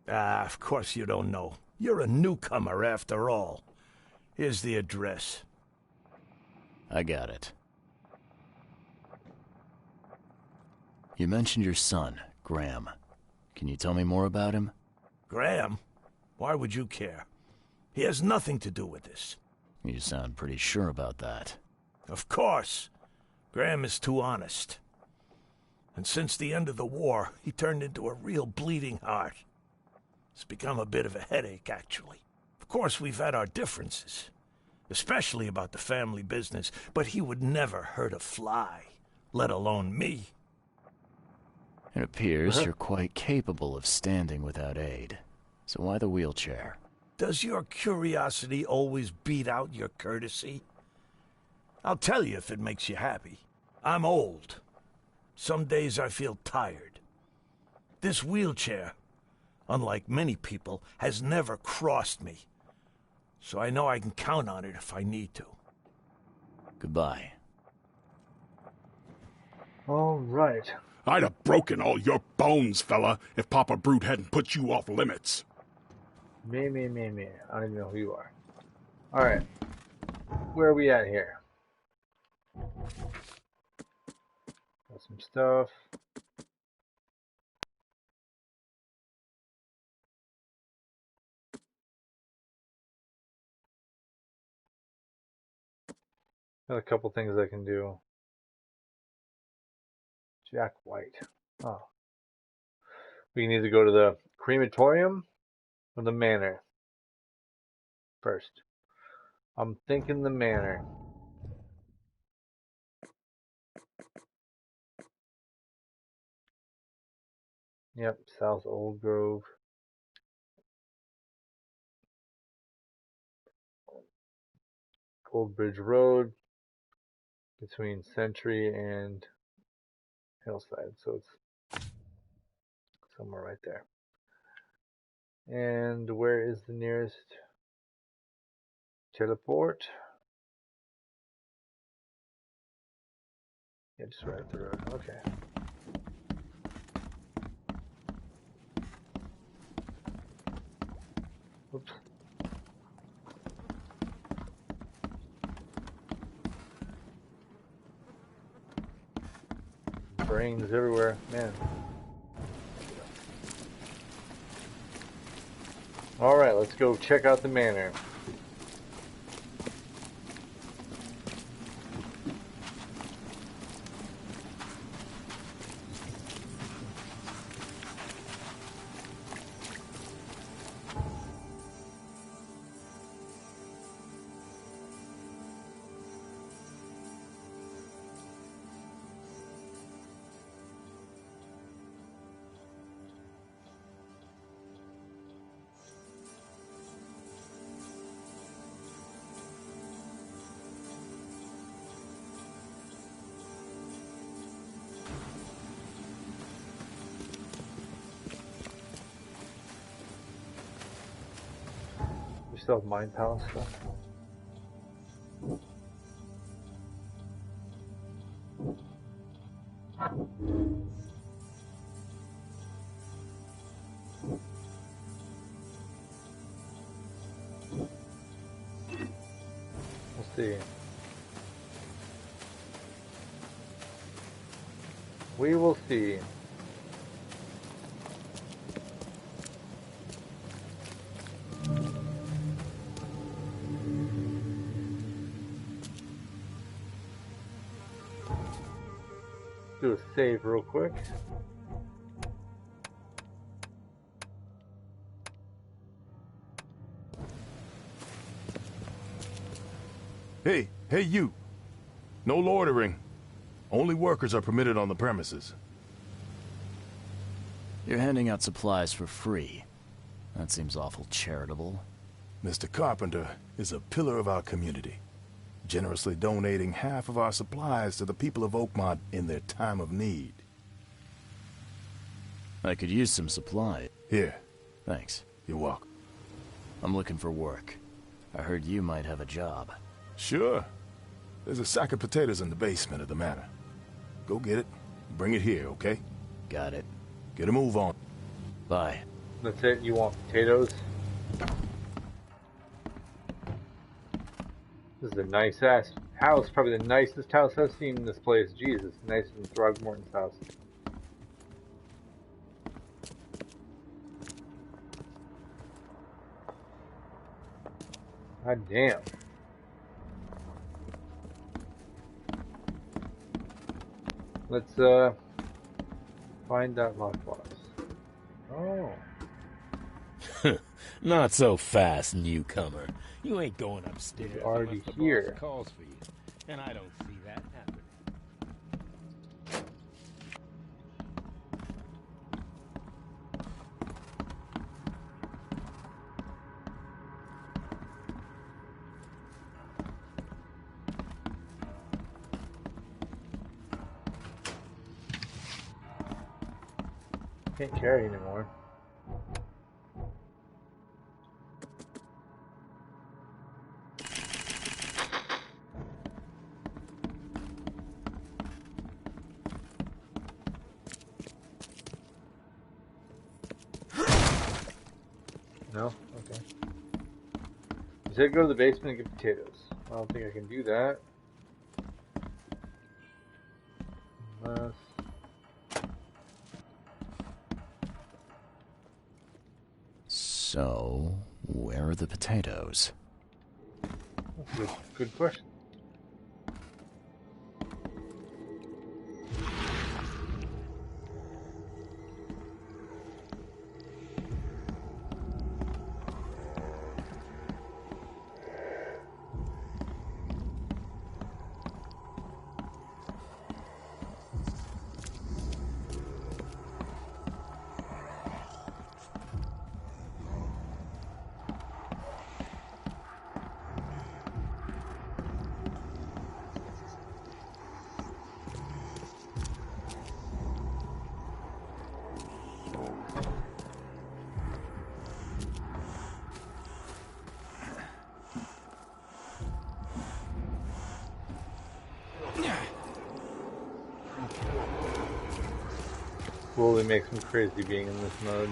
Of course you don't know. You're a newcomer after all. Here's the address. I got it. You mentioned your son, Graham. Can you tell me more about him? Graham? Why would you care? He has nothing to do with this. You sound pretty sure about that. Of course. Graham is too honest. And since the end of the war, he turned into a real bleeding heart. It's become a bit of a headache, actually. Of course, we've had our differences, especially about the family business, but he would never hurt a fly, let alone me. It appears you're quite capable of standing without aid. So why the wheelchair? Does your curiosity always beat out your courtesy? I'll tell you if it makes you happy. I'm old. Some days I feel tired. This wheelchair, unlike many people, has never crossed me. So I know I can count on it if I need to. Goodbye. All right. I'd have broken all your bones, fella, if Papa Brute hadn't put you off limits. Me. I don't even know who you are. All right. Where are we at here? Got some stuff. Got a couple things I can do. Jack White. Oh. We need to go to the crematorium or the manor first. I'm thinking the manor. Yep, South Old Grove. Old Bridge Road between Century and Hillside, so it's somewhere right there. And where is the nearest teleport? Yeah, just right up the road. Okay. Oops. Brains everywhere, man. All right, let's go check out the manor. still have Mind Palace stuff. We'll see. We will see. Do a save real quick. Hey you! No loitering. Only workers are permitted on the premises. You're handing out supplies for free. That seems awful charitable. Mr. Carpenter is a pillar of our community, generously donating half of our supplies to the people of Oakmont in their time of need. I could use some supply. Here. Thanks. You're welcome. I'm looking for work. I heard you might have a job. Sure. There's a sack of potatoes in the basement of the manor. Go get it. Bring it here, okay? Got it. Get a move on. Bye. That's it? You want potatoes? This is a nice-ass house. Probably the nicest house I've seen in this place. Jesus, nicer than Throgmorton's house. God damn. Let's find that lockbox. Oh. Not so fast, newcomer. You ain't going upstairs. You're already unless the here. boss calls for you, and I don't see that happening. Can't carry anymore. No? Okay. You said go to the basement and get potatoes. I don't think I can do that. Unless... So, where are the potatoes? That's a good question. Slowly makes me crazy being in this mode.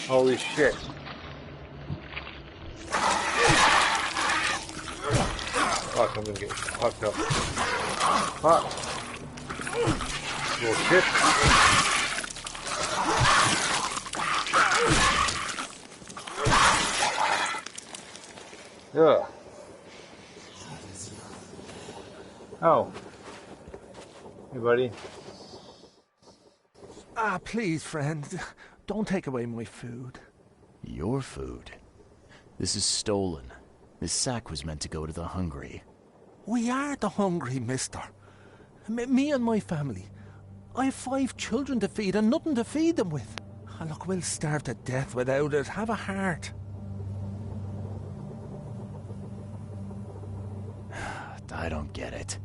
Holy shit. Fuck, I'm gonna get fucked up. Fuck. Little shit. Ugh. Oh. Hey, buddy. Ah, please, friend. Don't take away my food. Your food? This is stolen. This sack was meant to go to the hungry. We are the hungry, mister. Me and my family. I have 5 children to feed and nothing to feed them with. Ah, look, we'll starve to death without it. Have a heart. I don't get it.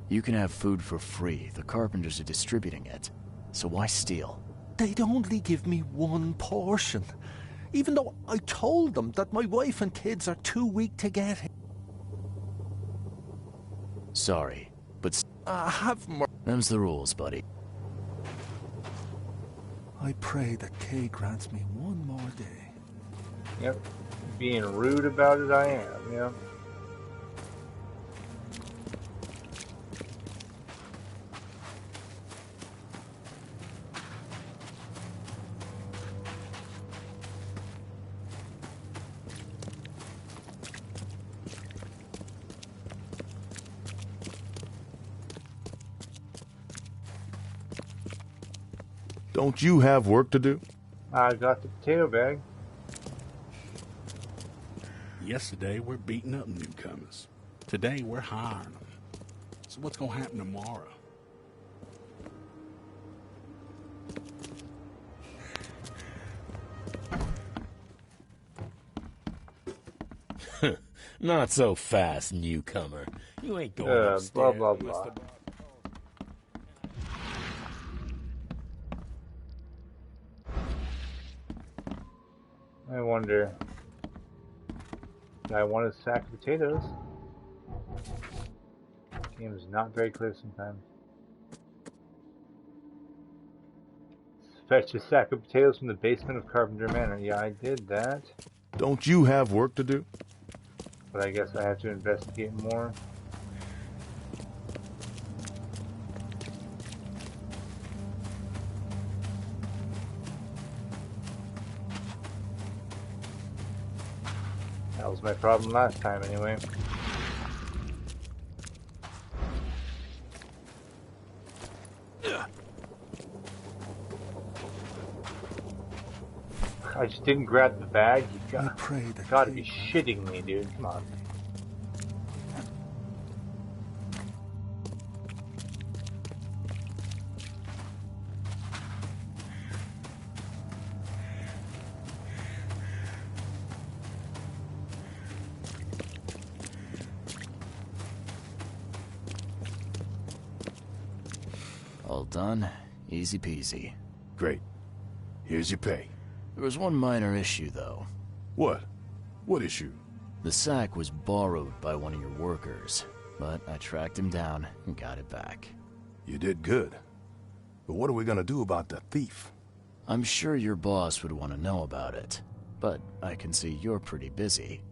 You can have food for free. The carpenters are distributing it. So why steal? They'd only give me one portion, even though I told them that my wife and kids are too weak to get it. Sorry, but Have mercy. them's the rules, buddy. I pray that Kay grants me one more day. Yep. Being rude about it, I am, yeah. Don't you have work to do? I got the potato bag. Yesterday, we're beating up newcomers. Today, we're hiring them. So what's gonna happen tomorrow? Not so fast, newcomer. You ain't going upstairs. Blah, blah, blah. I wonder. I want a sack of potatoes. Game is not very clear sometimes. Fetch a sack of potatoes from the basement of Carpenter Manor. Yeah, I did that. Don't you have work to do? But I guess I have to investigate more. That was my problem last time anyway. I just didn't grab the bag. You gotta be shitting me, dude. Come on. All done. Easy peasy. Great. Here's your pay. There was one minor issue, though. What? What issue? The sack was borrowed by one of your workers, but I tracked him down and got it back. You did good. But what are we gonna do about the thief? I'm sure your boss would want to know about it, but I can see you're pretty busy.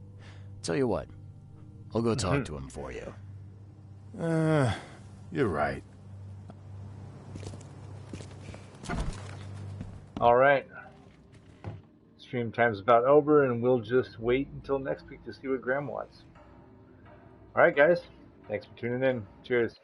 Tell you what, I'll go talk to him for you. You're right. Alright. Stream time's about over, and we'll just wait until next week to see what Graham wants. Alright, guys. Thanks for tuning in. Cheers.